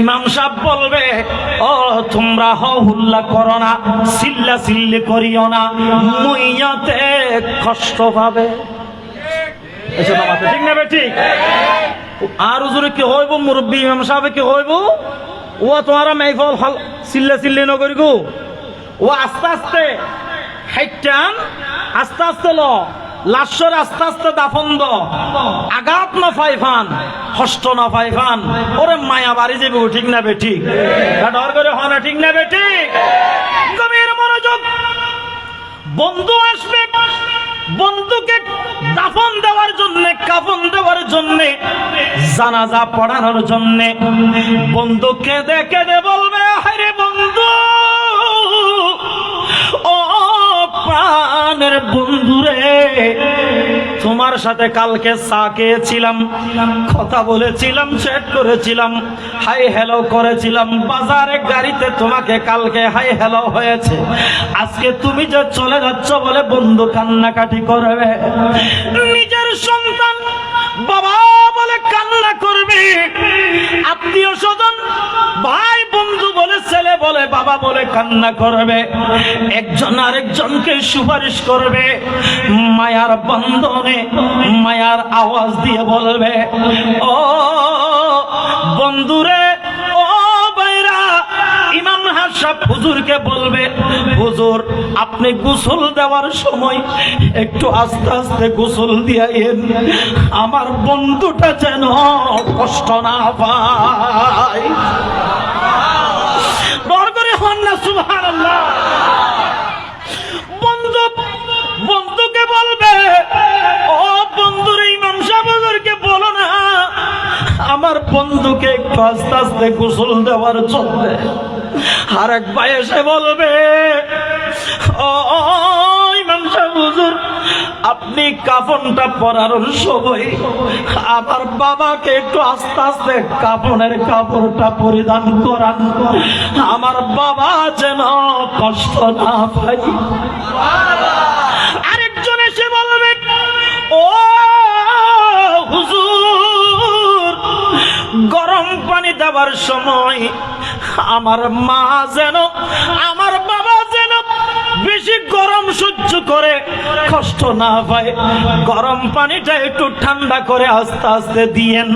ইমাম সাহেব বলবে ও তোমরা হুল্লা করো না, চিল্লা চিল্লি করিও না, মুইয়াতে কষ্ট পাবে। ঠিক না ঠিক? আর হুজুরে কি হইব, মুরব্বী ইমাম সাহেব কি হইব, ও তোমারা মেহফল চিল্লা চিল্লি নকরি গো, ও আস্তে আস্তে হাইটান, আস্তে আস্তে ল লাশ্বর, আস্তে আস্তে দাফন দ, আঘাত না ফাইফান, হষ্ট না ফাইফান। ওরে মায়া বাড়ি যাবে, ঠিক না বে ঠিক? ডর করে হয় না, ঠিক না বে ঠিক? গভীর মনোযোগ। বন্ধু আসবে, বন্ধুকে দাফন দেওয়ার জন্য, কাফন দেওয়ার জন্য, জানাজা পড়ানোর জন্য। বন্ধুকে দেখে দে বলবে আরে বন্ধু, ও প্রাণের বন্ধুরে, তোমার সাথে কালকে চা খেয়েছিলাম, কথা বলেছিলাম, চ্যাট করেছিলাম, হাই হ্যালো করেছিলাম, বাজারে গাড়িতে তোমাকে কালকে হাই হ্যালো হয়েছে। আজকে তুমি যে চলে যাচ্ছ বলে বন্ধু কান্নাকাটি করবে। নিজের সন্তান বাবা বলে কান্না করবে, আত্মীয় স্বজন ভাই বন্ধু বলে, ছেলে বলে, বাবা বলে কান্না করবে। একজন আরেকজনকে সুপারিশ করবে, মায়ার বন্ধনে মায়ার আওয়াজ দিয়ে বলবে ও বন্ধুরে, ও ভাইরা। ইমাম সাহেব হুজুরকে বলবে হুজুর আপনি গোসল দেওয়ার সময় একটু আস্তে আস্তে গোসল দিয়েন, আমার বন্ধুটা যেন কষ্ট না পায়। ডর করে হন না, সুবহানাল্লাহ। বন্ধুকে বলবে ও বন্ধুর, ইমাম সাহেব হুজুরকে বলো না আমার বন্ধুকে একটু আস্তে আস্তে গোসল দেওয়ার জন্য। আর এক ভাই এসে বলবে ও ইমাম সাহেব হুজুর আপনি কাফনটা পরানোর সময় আমার বাবাকে একটু আস্তে আস্তে কাফনের কাপড়টা পরিধান করান, আমার বাবা যেন কষ্ট না পায়। আরেকজন এসে বলবে ও হুজুর গরম পানি দেওয়ার সময় আমার মা যেন, আমার বাবা যেন বেশি গরম সহ্য করে কষ্ট না পায়, গরম পানিটা একটু ঠান্ডা করে আস্তে আস্তে দিয়েন।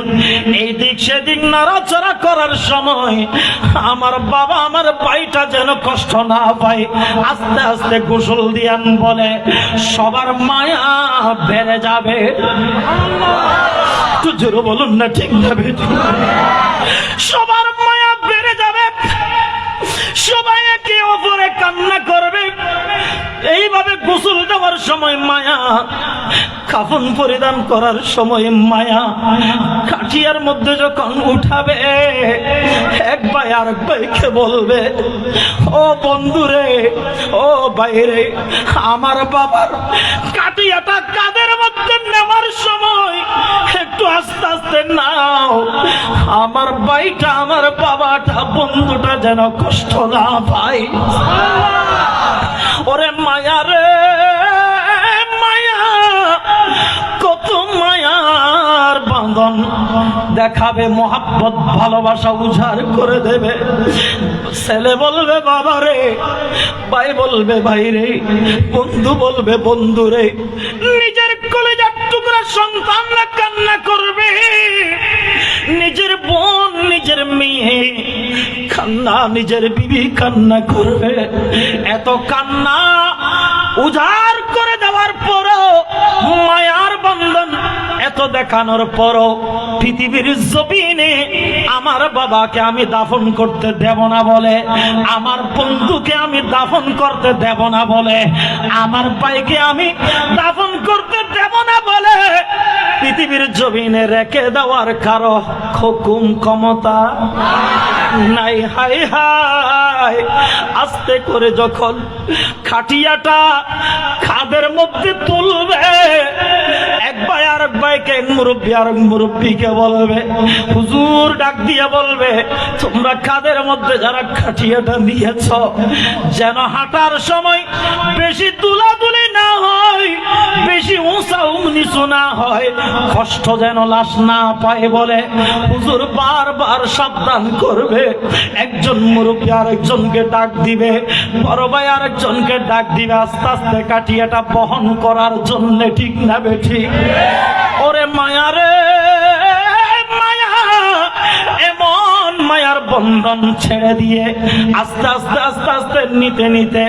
এই দিক সেদিক নাড়াচড়া করার সময় আমার বাবা আমার ভাইটা যেন কষ্ট না পায়, আস্তে আস্তে গোসল দিয়েন বলে সবার মায়া বেড়ে যাবে। একটু জোরে বলুন না, ঠিক না বেঠিক? সবার মায়া বেড়ে যাবে, সবাই একে অপরে কান্না করবে। এইভাবে গোসল দেওয়ার সময় মায়া, কাফন পরিধান করার সময় মায়া, খাটিয়ার মধ্যে যখন উঠাবে এক ভাই আরেক ভাইকে বলবে ও বন্ধুরে, ও ভাইরে, আমার বাবার কাটিয়াটা কাদের মধ্যে নেওয়ার সময় একটু আস্তে আস্তে নাও, আমার ভাইটা, আমার বাবাটা, বন্ধুটা যেন কষ্ট না পায়। ওরে মায়া রে মায়া, কত মায়ার বাঁধন দেখাবে, মহাব্বত ভালোবাসা উজাড় করে দেবে। ছেলে বলবে বাবা রে, ভাই বলবে ভাই রে, বন্ধু বলবে বন্ধু রে। নিজের কলেজার টুকরা সন্তানরা কান্না করবে, নিজের বোন, নিজের মেয়ে কান্না, নিজের বিবি কান্না করবে। এত কান্না উজাড় করে দেওয়ার পরও মায়ার বন্ধন এত দেখানোর পরও পৃথিবীর জমিনে আমার বাবাকে আমি দাফন করতে দেব না বলে, আমার বন্ধুকে আমি দাফন করতে দেব না বলে, আমার ভাইকে আমি দাফন করতে দেব না বলে পৃথিবীর জমিনে রেখে দেওয়ার কারো হুকুম ক্ষমতা নাই। হাই হাই, আস্তে করে যখন খাটিয়াটা খাদের মধ্যে তুলবে, এক ভাই আর এক ভাইকে, এক মুরব্বী আর এক মুরব্বীকে বলবে, হুজুর ডাক দিয়ে বলবে, তোমরা খাদের মধ্যে যারা খাটিয়াটা নিয়েছ যেন হাঁটার সময় বেশি তুলাতুলি না হয়, বেশি উঁচা নিচু না হয়, কষ্ট যেন লাশ না পায় বলে হুজুর বারবার সাবধান করবে। একজন মুরব্বী আরেকজনকে ডাক দিবে, বড় ভাই আরেকজনকে ডাক দিবে আস্তে আস্তে কাটিয়াটা বহন করার জন্য, ঠিক না বেঠি? ওরে মায়া রে মায়া, এমন মায়ার বন্ধন ছেড়ে দিয়ে আস্তে আস্তে আস্তে আস্তে নিতে নিতে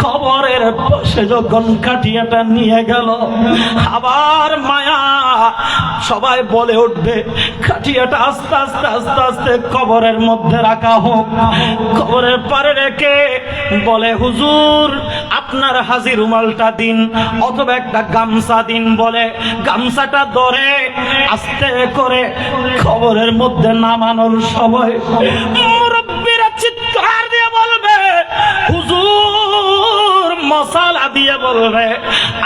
কবরের পাশে যখন কাটিয়াটা নিয়ে গেল, আবার মায়া সবাই বলে উঠবে, কাটিয়াটা আস্তে আস্তে আস্তে আস্তে কবরের মধ্যে রাখা হোক। কবরের পারে রেখে বলে, হুজুর আপনার হাজির রুমালটা দিন অথবা একটা গামছা দিন বলে গামছাটা ধরে আস্তে করে কবরের মধ্যে নামানোর সময় মুরব্বীরা চিৎকার দিয়ে বলবে, হুজুর মশালা দিয়ে বলবে,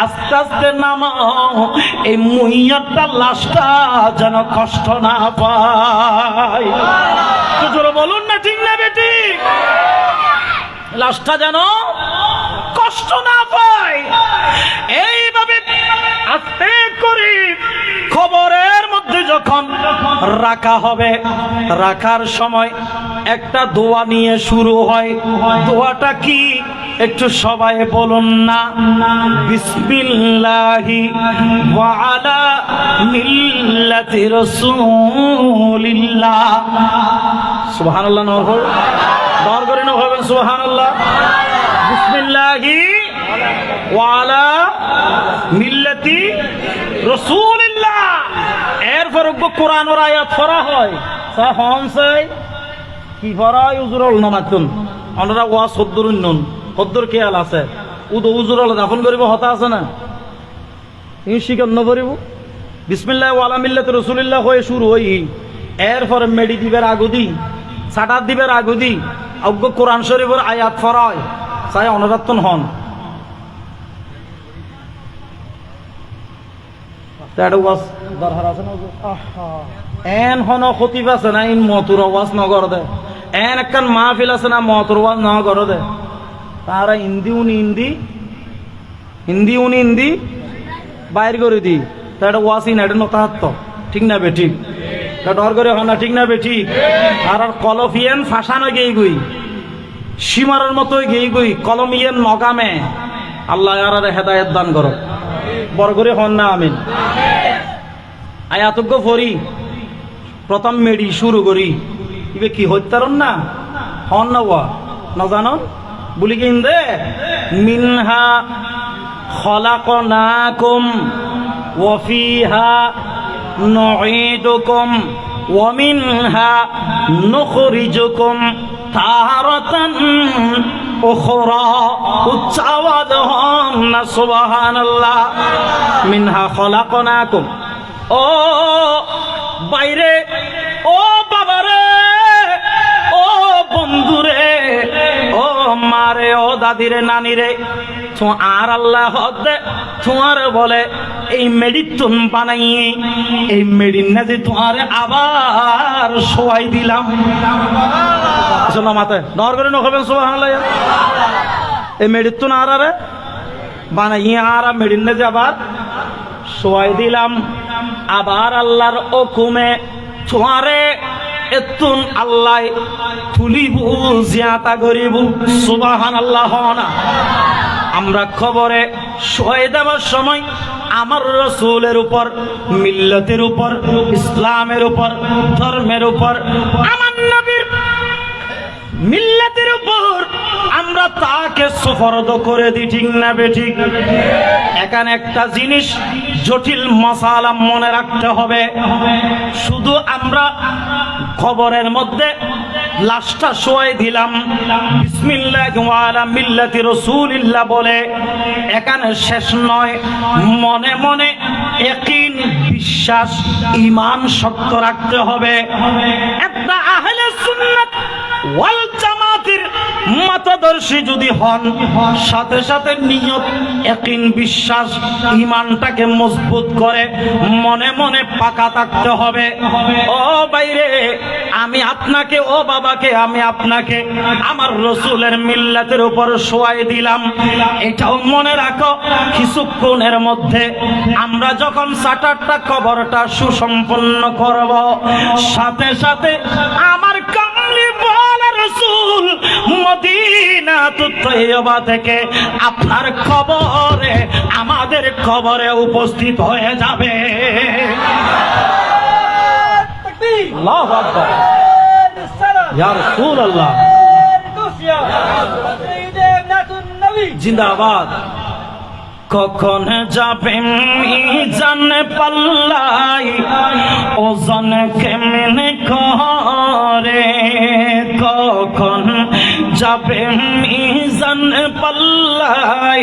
আস্তে আস্তে নামাও, এই মুইয়াটা লাশটা যেন কষ্ট না পায়। হুজুর বলুন না, ঠিক না বেটি? লাশটা যেন কষ্ট না পায়। এইভাবে আস্তে করে কবরের মধ্যে যখন রাখা হবে, রাখার সময় একটা দোয়া নিয়ে শুরু হয়। দোয়াটা কি একটু সবাই বলুন না? বিসমিল্লাহি ওয়া আলা মিল্লাতি রাসূলিল্লাহ। সুবহানাল্লাহ না হবে? দর করে না হবে সুবহানাল্লাহ। বিসমিল্লাহি ওয়া আলা মিল্লাতি রাসূলিল্লাহ। এরপর কোরআনের আয়াত পড়া হয়। কি পড়া হয়? উজুরল নামাতুন আমরা ওয়া সদ্দুরুন নুন কদ্দুর খেয়াল আছে। উজুরল দাফন করিব হতা আছে না, এই শিকার নকরিব। বিসমিল্লাহ ওয়া আলা মিল্লাতি রাসূলিল্লাহ হয়ে শুরু হই। এরপর মেডি দিবের আগুদি, সাটার দিবের আগুদি অজ্ঞ কোরআন শরীফের আয়াত পড়া হয়। চাই অনরাত্তন হন দরকার আছে না? এন হন খতিব আছে না, ইন মতুর আওয়াজ নগর দে। এন একখান মাহফিল আছে না, মতুর আওয়াজ নগর দে। তারা হিন্দি উনি হিন্দি, হিন্দি উনি হিন্দি বাইর করে দি। তা এটা ওয়াসিন এটা নতাহাত্ত, ঠিক না বে? ঠিক ডর করে হন না, ঠিক না বে? ঠিক। আর কলফিয়েন ফাঁসানো গেই গুই, সীমারের মতো গেই গুই, কলমিয়েন নগামে। আল্লাহ আর হেদায়েত দান করো। বড় করে হন না আমিন। আয়াতজ্ঞ ফরি প্রথম মেডি শুরু করি। ইবে কি হত্যারণ না হন না ওয়া না জানন বলি কিন দে। মিনহা খলাকনাকুম ওয়া ফিহা নুঈদুকুম ওয়া মিনহা নুখরিজুকুম তারাতান উখরা। উচ্চ আওয়াজ হন না সুবহানাল্লাহ। মিনহা খলাকনাকুম, ও বাইরে, ও বাবারে, ও বন্ধুরে, ও মারে, ও দাদিরে, নানিরে, আর আল্লাহ তোমার বলে এই মেডিটুন বানাইয়ে এই মেডিন না যে তোমার আবার শোয়াই দিলাম। মাথায় নর করে নখাবেন সুবহানাল্লাহ। এই মেডিটুন আর আরে বানাইয়ে আর মেডিন না যে আবার শোয়াই দিলাম। আবার আল্লাহর হুকুমে তোমারে এতুন আল্লাহ তুলিবু, জিয়াতা করিব। সুবহানাল্লাহ না? আমরা খবরে শোয়াই দেওয়ার সময় আমার রাসূলের উপর, মিল্লাতের উপর, ইসলামের উপর, ধর্মের উপর, আমার নবীর মিল্লাতের উপর আমরা তাকে সুপর্দ করে দিই, ঠিক না বেঠিক? এখানে একটা জিনিস জটিল মাসালা মনে রাখতে হবে, শুধু আমরা খবরের মধ্যে লাশটা শোয়াই দিলাম বিসমিল্লাহি ওয়া আলা মিল্লাতি রাসূলিল্লাহ বলে, এখানে শেষ নয়। মনে মনে ইয়াকিন, বিশ্বাস, ঈমান শক্ত রাখতে হবে। একটা আহলে সুন্নাত ওয়াল জামাতের মতদর্শী যদি হন, সাথে সাথে নিয়ত, ইয়াকিন, বিশ্বাস, ঈমানটাকে মজবুত করে মনে মনে পাকা থাকতে হবে। ও বাইরে, আমি আপনাকে, ও বাবাকে, আমি আপনাকে আমার রসুলের মিল্লাতের উপর শোয়াই দিলাম। এটাও মনে রাখো, কিছুক্ষণের মধ্যে আমরা যখন 7-8টা কবরটা সুসম্পন্ন করব, সাথে সাথে আমার কামলি বলা রসুল মদিনাতুত তয়্যিবা থেকে আপনার কবরে, আমাদের কবরে উপস্থিত হয়ে যাবে। আল্লাহু আকবার, ইয়া রাসূলুল্লাহ, জিন্দাবাদ। কখন যাবে মিজান পাল্লাই, ওজন কেমনে করে? কখন যাবে মিজান পাল্লাই,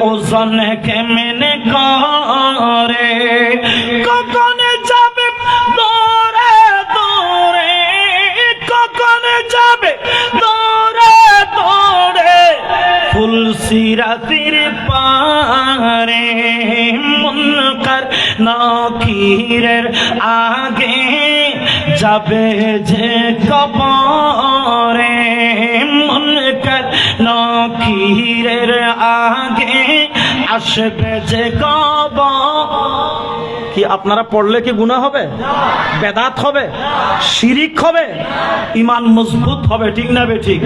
ওজন কেমনে করে? কখন যাবে দৌড়ে দৌড়ে, কখন যাবে দৌড়ে দৌড়ে ফুলসিরাতির পারে? মুনকার নাকিরের আগে যাবে যে কবরে, মুনকার নাকিরের আগে আসবে যে কবর। কি আপনারা পড়লে কি গুনাহ হবে? বেদাত হবে? শিরিক হবে? ঈমান মজবুত হবে, ঠিক না বেঠিক?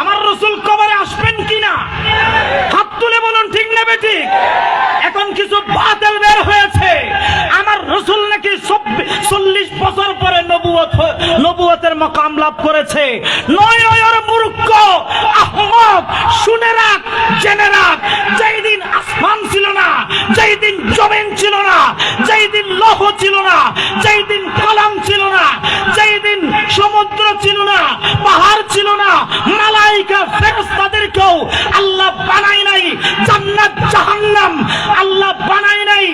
আমার রাসূল কবরে আসবেন কিনা হাত তুলে বলুন, ঠিক না বেঠিক? এখন কিছু বাতিল বের হয়েছে, আমার রাসূল নাকি 40 বছর পরে নবুয়তের মাকাম লাভ করেছে। নয় ওর মূর্খ আহমক, শুনে রাখ, জেনে রাখ, যেই দিন আসমান ছিল না, যেই দিন জমিন ছিল না, যেই দিন লৌহ ছিল না, যেই দিন কলম ছিল না, যেই দিন সমুদ্র ছিল না, পাহাড় ছিল না, মালাইকা ফেরেশতাদেরকেও আল্লাহ বানাই নাই, জান্নাত জাহান্নাম আল্লাহ বানাই নাই,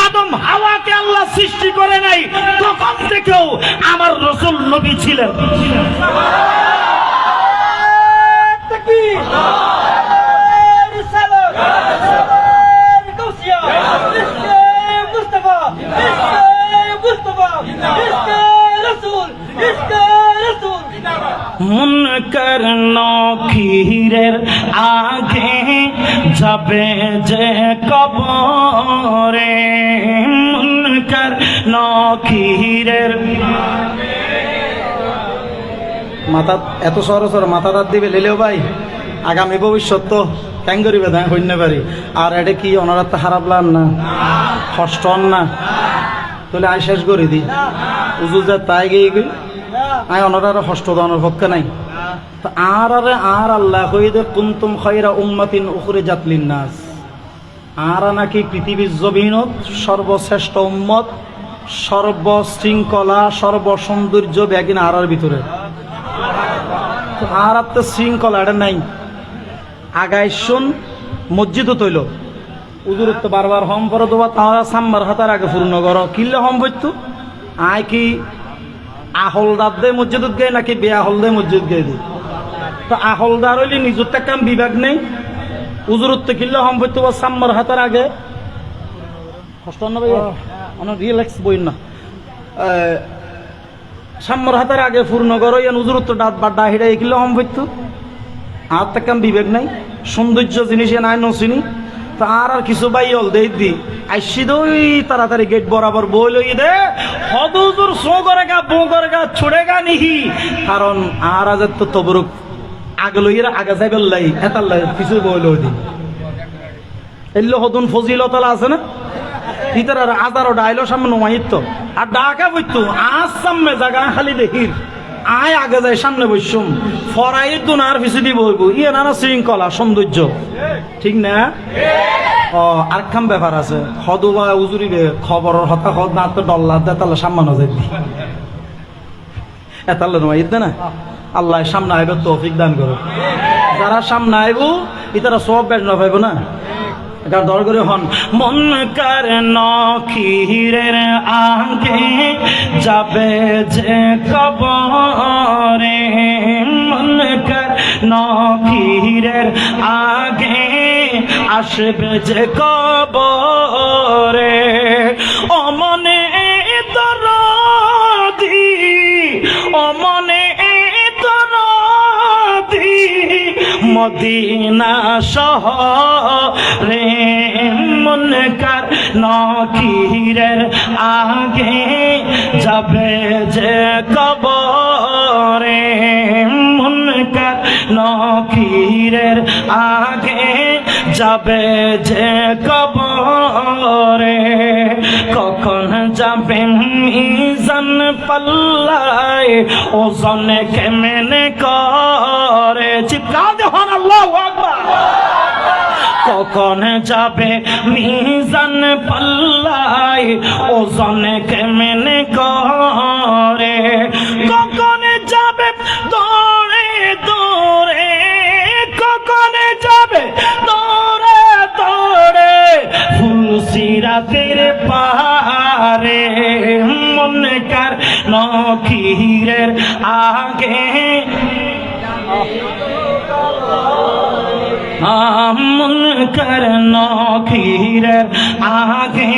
আদম হাওয়াকে আল্লাহ সৃষ্টি করে নাই, তখন থেকেও আমার রাসূল নবী ছিলেন। তাকবীর, রিসালাত, গাউসিয়া, মুস্তাফা, মুস্তাফা, রাসূল, রাসূল। মুনকার নাকিরের আগে যাবে যে কবরে, মুনকার নাকিরের মাথা এত সর সর মাথা দাঁত দিবে লেলেও ভাই, আগামী ভবিষ্যৎ তো ক্যাং করিবে না হইতে পারি। আর এটা কি ওনারা তো খারাপ লান না, কষ্ট হন না, তাহলে আই শেষ করে দিই উজু যা তাই গিয়ে গই আই ওনারা কষ্ট দেওয়ানোর পক্ষে নাই। তো আর আল্লাহ কইদে কুনতুম খায়রা উম্মাতিন উখরিজাত লিন্নাস, আর নাকি পৃথিবীর জমিনত সর্বশ্রেষ্ঠ উম্মত, সর্বশৃঙ্খলা, সর্বসৌন্দর্য ব্যাগিন আর ভিতরে। আর তো শৃঙ্খলা এটা নাই। আগাই শুন মসজিদও তৈল উজুরত্ব বারবার হম পর দেওয়া, তাহলে সাম্বার হাতার আগে পূর্ণ করো কিনলে হম বইতো। আয় কি আহলদার দে মসজিদত গে নাকি বেআহল দে মসজিদ গে দি? তো আহলদার হইলে নিজের কাম বিভাগ নেই, উজুরত্ব কিনলে হম বইতো বা সাম্বার হাতার আগে কষ্ট না ভাই, অনেক রিল্যাক্স বই না। সাম্মর হাতের আগে পূর্ণ করো ইয়ান উজুরত্ব ডাত বা ডাহিরা এগুলো হম বইতো। আর তাকাম বিবেক নাই, সৌন্দর্য জিনিস নাই নচিনি। তো আর কিছু বাই হল দে দি আইসি দই তাড়াতাড়ি গেট বরাবর বই লই দে হদুজুর সো করে গা বো করে গা ছুড়ে গা নিহি। কারণ আর আজ তো তবরুক আগে লইয়ের আগে যাই বেল্লাই এতার লাই কিছু বই লই দি এলো হদুন ফজিলতলা আছে না ইতার আর আদারও ডাইলো সামনে নোমাইত আর ডাকা বইতো আজ সামনে জায়গা খালি দেখির আয় আগে যাই সামনে বসুম ফরাই দুনার পিছু দিব হইব ইয়ে নানা শৃঙ্খলা সৌন্দর্য ঠিক না ও আর কাম ব্যাপার আছে হদুবা উজুরিবে খবরের হতা হদ না তো ডল্লা দে তাহলে সামনে যাই এতালে নয় ইদ না আল্লাহ সামনে আইব তৌফিক দান করো যারা সামনে আইব ইতারা সব বেশ না পাইব না এটা দর করে হন মন কার নখিরের আগে যাবে যে কবরে মন কার নখিরের আগে আসবে যে কবরে ও মনে দরদি ও মনে মদিনা শহরে মুনকার নকিরের আগে যাবে যে কবরে মুনকার নকিরের আগে যাবে যে কবরে কখন যাবে মিজান পাল্লায় ওজন কেমনে করে চিৎকার দেন আল্লাহু আকবার কখন যাবে মিজান পাল্লায় ওজন কেমনে করে কখন যাবে দৌড়ে দৌড়ে কখন যাবে দৌড়ে দৌড়ে ফুলসিরাতের পারে মুনকার নকিরের আগে মুনকার নকিরের আগে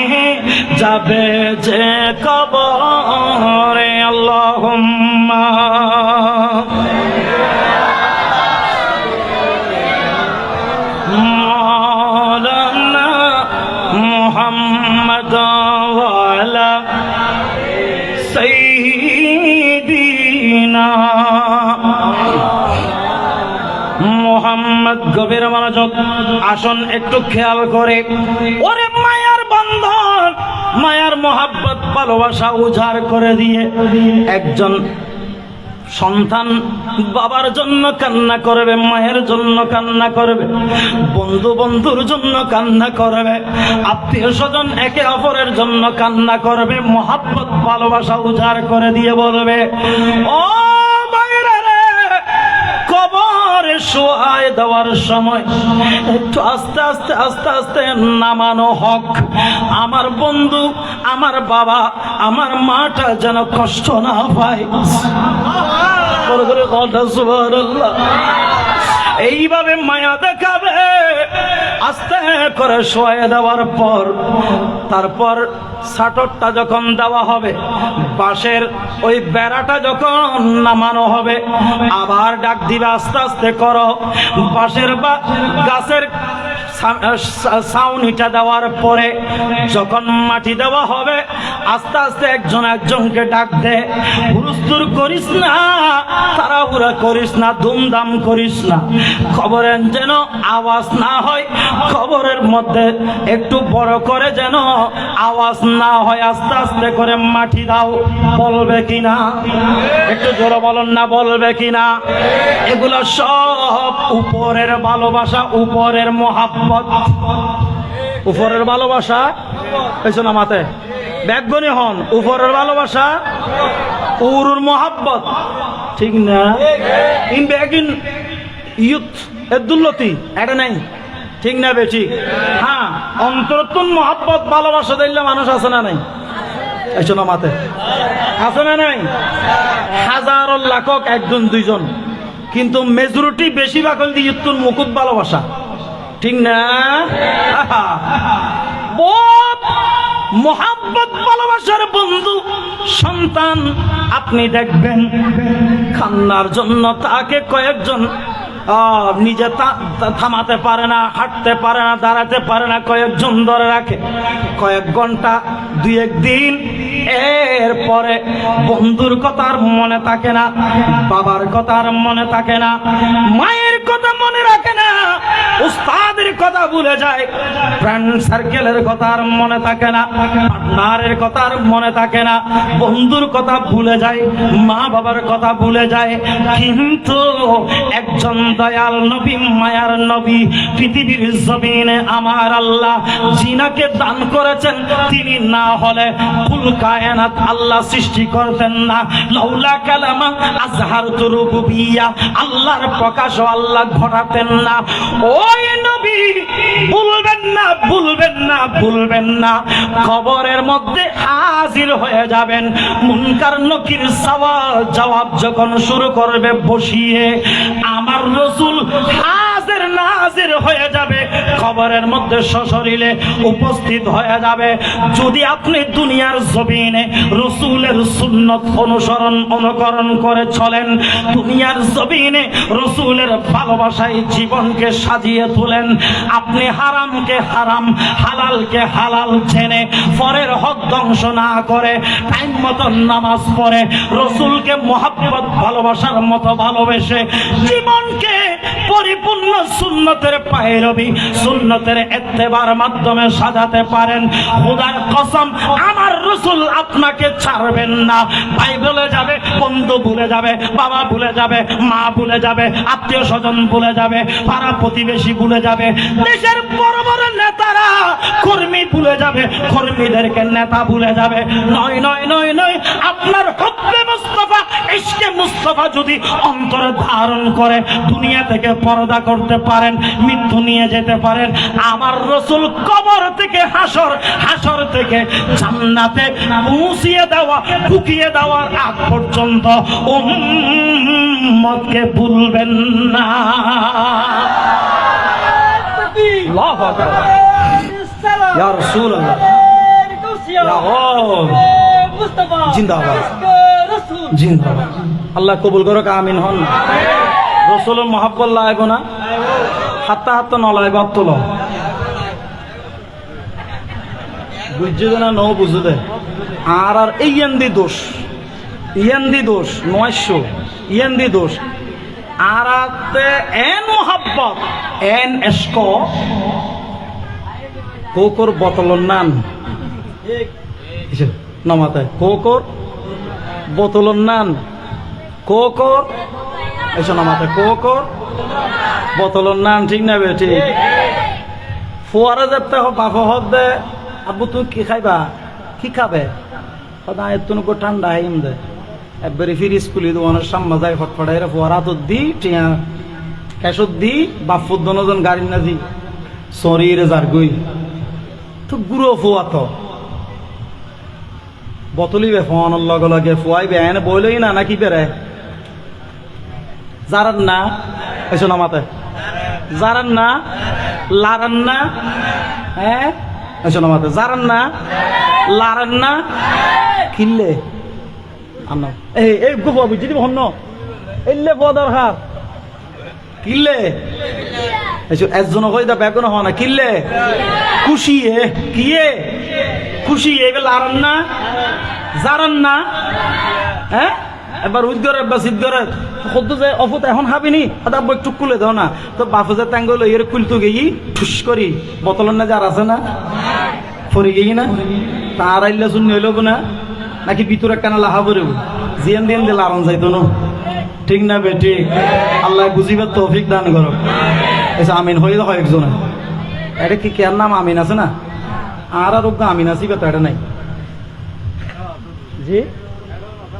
যাবে যে কবরে আল্লাহুম্মা মাওলানা মুহাম্মদ ওয়া আলা সাইয়্যিদিনা মোহাম্মদ গভীর মনোযোগ আসন একটু খেয়াল করে ওরে মায়ার বন্ধন মায়ার মোহাব্বত ভালোবাসা উজাড় করে দিয়ে একজন সন্তান বাবার জন্য কান্না করবে মায়ের জন্য কান্না করবে বন্ধু বন্ধুর জন্য কান্না করবে আত্মীয় স্বজন একে অপরের জন্য কান্না করবে মোহাব্বত ভালোবাসা উজাড় করে দিয়ে বলবে ও কবরে শোয়ায় দেওয়ার সময় একটু আস্তে আস্তে আস্তে আস্তে নামানো হক আমার বন্ধু আমার বাবা আমার মাটা যেন কষ্ট না পায় কথা সুবহানাল্লাহ এইভাবে মায়া দেখাবে আস্তে করে শোয়া দেওয়ার পর তারপর সাটরটা যখন দেওয়া হবে বাঁশের ওই বেড়াটা যখন নামানো হবে আবার ডাক দিবে আস্তে আস্তে করো বাঁশের বা গাছের ছাউনিটা দেওয়ার পরে যখন মাটি দেওয়া হবে আস্তে আস্তে একজন একজনকে ডাক দে হুলস্থুল করিস না তাড়াহুড়া করিস না ধুমধাম করিস না খবরের যেন আওয়াজ না হয় খবরের মধ্যে একটু বড় করে যেন আওয়াজ না হয় আস্তে আস্তে করে মাটি দাও বলবে কিনা একটু জোরে বলুন না বলবে কিনা এগুলো সব উপরের ভালোবাসা উপরের মোহাব্বত উপরের ভালোবাসা পেছন মাতে ব্যাগনি হন উপরের ভালোবাসা উরুর মোহাব্বত ঠিক না ইন ব্যাগিন ইউথ এদুল্লতি এটা নাই ঠিক না বেশি হ্যাঁ অন্তরতুন মোহাব্বত ভালোবাসা দিলে মানুষ আছে না নাই এসো না মাতে আছে না নাই হাজারো লাখক একজন দুইজন কিন্তু মেজরিটি বেশিরভাগ হল ইউথুর মুকুট ভালোবাসা ঠিক না মোহাব্বত ভালোবাসার বন্ধু সন্তান আপনি দেখবেন কান্নার জন্য তাকে কয়েকজন নিজে থামাতে পারে না হাঁটতে পারে না দাঁড়াতে পারে না কয়েকজন ধরে রাখে কয়েক ঘন্টা দুই একদিন এরপরে বন্ধুর কথা আর মনে থাকে না বাবার কথা আর মনে থাকে না মায়ের কথা মনে রাখে না উস্তাদ দাদির কথা ভুলে যায়, ফ্রেন্ড সার্কেলের কথা আর মনে থাকে না, পার্টনারের কথা আর মনে থাকে না, বন্ধুর কথা ভুলে যায়, মা বাবার কথা ভুলে যায়। কিন্তু একজন দয়াল নবী, মায়ার নবী, পৃথিবীর জমিনে আমার আল্লাহ জিনাকে দান করেছেন, তিনি না হলে কুল কায়নাত আল্লাহ সৃষ্টি করতেন না। লাউলা কালামা আজহারতু রুবুবিয়্যা, আল্লাহর প্রকাশ আল্লাহ ঘটাতেন না। ওই নবী ভুলবেন না, ভুলবেন না, ভুলবেন না, কবরের মধ্যে হাজির হয়ে যাবেন। মুনকার নকির সওয়াল জবাব যখন শুরু করবে বসিয়ে, আমার রাসূল হাজির নাজির হয়ে যাবে, কবরের মধ্যে সশরীরে উপস্থিত হয়ে যাবে। যদি আপনি দুনিয়ার জমিনে রাসূলের সুন্নাত অনুকরণ করে চলেন, দুনিয়ার জমিনে রাসূলের ভালোবাসায় জীবনকে সাজিয়ে তোলেন, আপনি হারামকে হারাম, হালালকে হালাল জেনে পরের হক ধ্বংস না করে টাইম মতো নামাজ পড়ে রাসূলকে মহব্বত ভালোবাসার মতো ভালোবেসে জীবনকে পরিপূর্ণ সুন্নতের পায়রবি, সুন্নতের ইত্তেবার মাধ্যমে সাজাতে পারেন, খোদার কসম আমার রাসূল আপনাকে ছাড়বেন না। ভাই ভুলে যাবে, বন্ধু ভুলে যাবে, বাবা ভুলে যাবে, মা ভুলে যাবে, আত্মীয় স্বজন ভুলে যাবে, পাড়া প্রতিবেশী ভুলে যাবে, দেশের বড় বড় নেতারা কর্মী ভুলে যাবে, কর্মীদেরকে নেতা ভুলে যাবে। নয় নয় নয় নয়, আপনার হুব্বে মুস্তাফা, ইশকে মুস্তাফা যদি অন্তরে ধারণ করে দুনিয়া থেকে পর্দা করতে পারেন, মৃত্যু নিয়ে যেতে পারেন, আমার রাসূল কবর থেকে হাসর, হাসর থেকে জান্নাতে পৌঁছিয়ে দেওয়া, ঢুকিয়ে দেওয়ার আগ পর্যন্ত উম্মতকে ভুলবেন না। আল্লাহু আকবার, ইয়া রাসূলুল্লাহ, ইয়া মুস্তাফা জিন্দাবাদ, জিন্দাবাদ। আল্লাহ কবুল করুক, আমিন হন। রাসূলের মহব্বত লাগবে না, হাত্তা হাত্তা নলাইব তোল বুঝছে না, ন বুঝে আর আর ইয়ান্দি দোষ, ইয়ান্দি দোষ নয়শো, ইয়ান্দি দোষ আর এন মহব্বত এন এস্ক কোকর বোতলর নান নমাতে, কোকর বোতলর নান, কোকর এসো নমাতে, কোকর বোতলর নান, ঠিক না বে? ঠিক। ফুয়ারা যেতে বাপ হব দে, আব্বু তুমি কি খাইবা, কি খাবে, সদায় তুমি ঠান্ডা হাইম দে, একবারে ফির স্কুলে দোকানের সামনে যায় ফটফটাই ফুয়ারা তো দি টিয়া ক্যাশত দি বাপ ফুদ্দনজন গাড়ি না দি শরীরে যার গই তো গুরো ফুয়া তো বতলিবে ফোয়ানোর লগে লগে ফুয়াইবে এনে বইলই না নাকি বেড়ে জারান না এসো না মাতে, জারান না, লারান না, হ্যাঁ এসো না মাতে, জারান না, লারান না, কিনলে আন্না এই গোপা বুঝি দিব হন্ন এলে ফুয়া দরকার, কিনলে এসো একজন হয়ে দা বেগুন হওয়া না, কিনলে খুশি কিয়ে খুশি এবার লারান না, জারান না, হ্যাঁ এবার উদ্গরে এবার সিদ্ধরে সদ্য যে অফুত এখন হাবিনি বই একটু খুলে দাও না, তো বাপু যে ট্যাঙ্গ লইয়ের খুলতে গেই ঠুস করি বোতলের না যার আছে না ফরি গেই না তার আইলে শুনি হইল না নাকি ভিতরে কেন লাহা পড়ব জিয়ান দিয়ান দিলে আরাম যাইতো না, ঠিক না বে? ঠিক। আল্লাহ বুঝিবার তৌফিক দান করো। এসে আমিন হয়ে হয় একজনে, এটা কি কেয়ার নাম আমিন আছে না, আর আরোগ্য আমিন আছি বা তো এটা নাই জি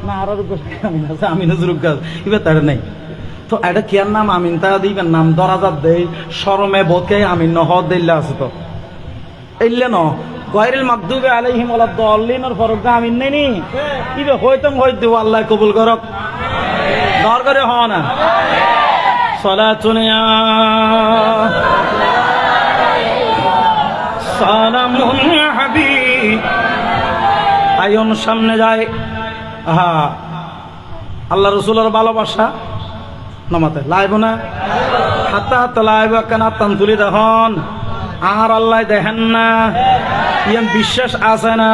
না, আর আরোগ্য আমিন আছে, আমিন রোগ্য এবার তার নাই তো এটা কেয়ার নাম আমিন তা দিবেন নাম দরাজাত দেই শরমে বোধকে আমিন নহ দিল্লা আছে তো এলে ন গয়রিল মাগদুবে আলাইহিম ওয়ালাদ দাল্লিনের ফরক আমিন নাই নি ইবে হইতম হই দেব, আল্লাহ কবুল করক, দর করে হওয়া না। সালাতুন ইয়া সালামুন ইয়া হাবিব, আয়ন সামনে যায়, হা আল্লাহ রাসূলের ভালোবাসা নামাতে লাইব না, হাত্তা হাত্তা লাইব কেন তান তুলি দেখুন আর আল্লাহ দেখেন না, ইয়াম বিশ্বাস আছে না,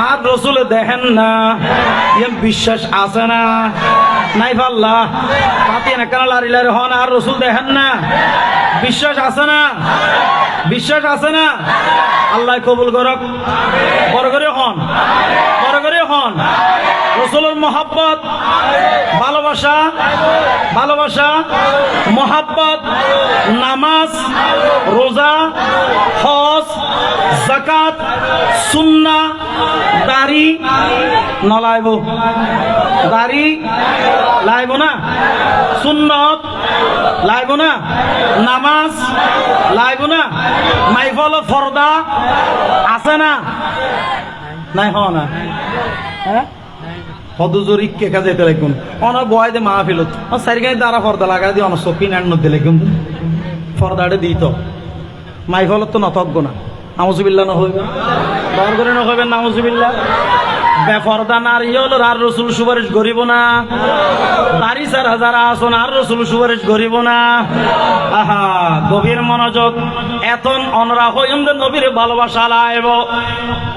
আর রাসূল দেখেন না, ইয়াম বিশ্বাস আছে না, নাই পাল্লা পাতি না কেন লারি লারি হন আর রসুল দেখেন না বিশ্বাস আছে না বিশ্বাস আছে না আল্লাহ কবুল করক বড় করে হন বড় করে হন রসুলের মহাব্বত ভালোবাসা ভালোবাসা মহাব্বত নামাজ রোজা হজ যাকাত সুন্নাহ দাড়ি নলাইব দাড়ি লাইব না সুন্নত লাইব না নামাজ লাইব না মাইফল ফরদা আছে না নাই হ না হ্যাঁ হদুজুর ইক্কে কাজে তেলে কোন অনা বয় দে মাহফিলত সারিগাই দ্বারা পর্দা লাগা দি অন সকিন আন্ন দিলে কোন পর্দাটা দিত মাইফলত তো নতজ্ঞ না নাউজুবিল্লাহ না হইবে দর করে না হইবেন নাউজুবিল্লাহ বেপর্দা নারী হল আর রসুল সুপারিশ করিব না নারী স্যার হাজার আসন আর রসুল সুপারিশ করিব না আহা গভীর মনোযোগ এতন অনরা হইম নবীর ভালোবাসা লাইব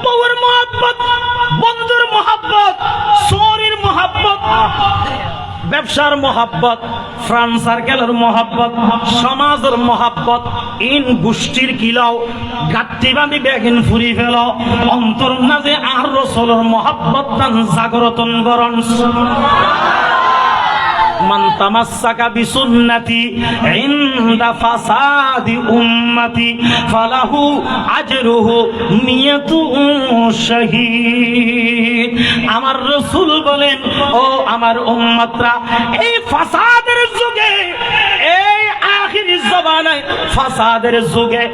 বউর মহব্বত বন্ধুর মহব্বত শরীর মহব্বত ব্যবসার মহাব্বত ফ্রেন্ড সার্কেলের মহাব্বত সমাজের মহাব্বত ইন গোষ্ঠীর কিলাও গাত্তি বাঁধি বেগিন ফুরি ফেল অন্তর মাঝে আর রসুলের মহাব্বত দান জাগরতন করণ মান তামাসসাকা বিসুন্নতি ইনদা ফাসাদি উম্মতি ফালাহু আজরুহু মিয়াতু শাহীদ আমার রাসূল বলেন ও আমার উম্মতরা এই ফাসাদের যুগে এই আখিরি জমানায় ফাসাদের যুগে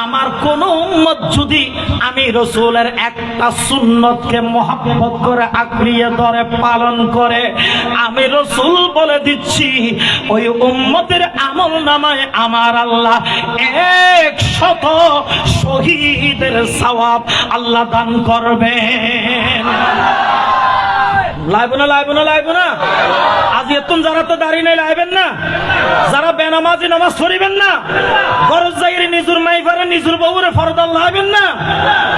আমার কোন উম্মত যদি আমি রাসূলের একটা সুন্নতকে মহব্বত করে আঁকড়িয়ে ধরে পালন করে আমি রাসূল বলে দিচ্ছি ওই উম্মতের আমল নামায় আমার আল্লাহ 100 শহীদের সওয়াব আল্লাহ দান করবেন লাইব না লাইব না লাইব না আজ এতন যারা তো দাঁড়িয়ে নাই লাইবেন না যারা বেনামাজি নামাজ পড়িবেন না গরজ জায়গায় নিজুর মাইফারে নিজুর বউরে ফরদা লাইবেন না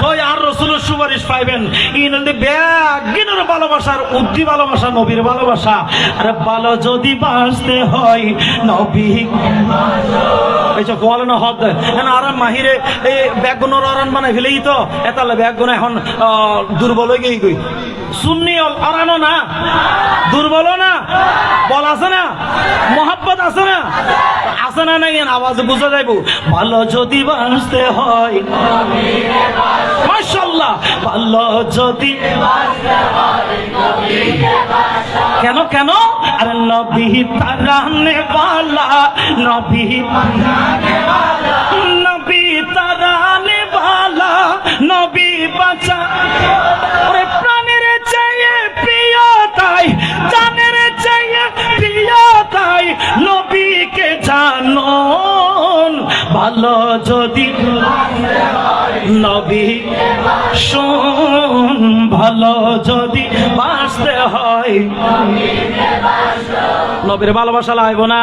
কই আর রাসূলের সুপারিশ পাইবেন ইনলে বেগিনের ভালোবাসার উদ্দি ভালোবাসা নবীর ভালোবাসা আরে ভালো যদি বাঁচতে হয় নবী এই যে বলে না হদ না আর মাহিরে এই বেগুনের অরণ বানাই ফেলেই তো এতালে বেগুন এখন দুর্বল হয়ে গই গই সুন্নি অরানো না দুর্বল না বল আছে না মোহাব্বত আছে না নাই আওয়াজ বুঝা যাইব ভালো যদি বাঁচতে হয় মাশাআল্লাহ ভালো যদি কেন কেন আরে নবী তারানে বালা নবী তারানে বালা নবী বাঁচা ওরে প্রাণের চাইয়ে প্রিয় তাই জানের চাইয়ে প্রিয় তাই নবীকে জানুন ভালো যদি নবী শুন ভালো যদি বাঁচতে হয় নবীর ভালোবাসা লাইব না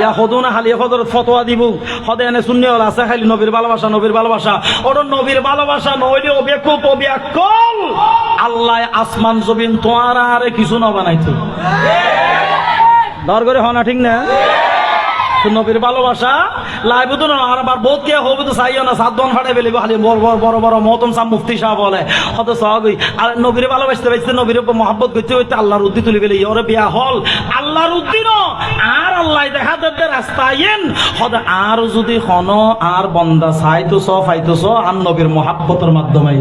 ইয়া হদু না হালিয়া হদর ফতোয়া দিব হদে এনে শূন্য হল আছে খালি নবীর ভালোবাসা ওটা নবীর ভালোবাসা নইলে অবেকুপ অবিয়াকল আল্লাহ আসমান জমিন তোমার আর কিছু না বানাইতো দর করে হনা ঠিক না নবীর ভালোবাসা লাইব তো না আর আবার বহুত কে হবে তো চাইও না 7 জন ফাটে ফেলিব খালি বড় বড় মহতম সাহ মুফতি সাহেব বলে কত সহগই আর নবীর ভালোবাসতে পারছে নবীর মহব্বত করতে হইতে আল্লাহর উদ্দি তুলি ফেলি ওরে বিয়া হল আল্লাহর উদ্দি ন আর আল্লাহ দেখা দেবে রাস্তায়ন হদ আর যদি হন আর বন্দা চাইতো ফাইতো আর নবীর মহব্বতের মাধ্যমে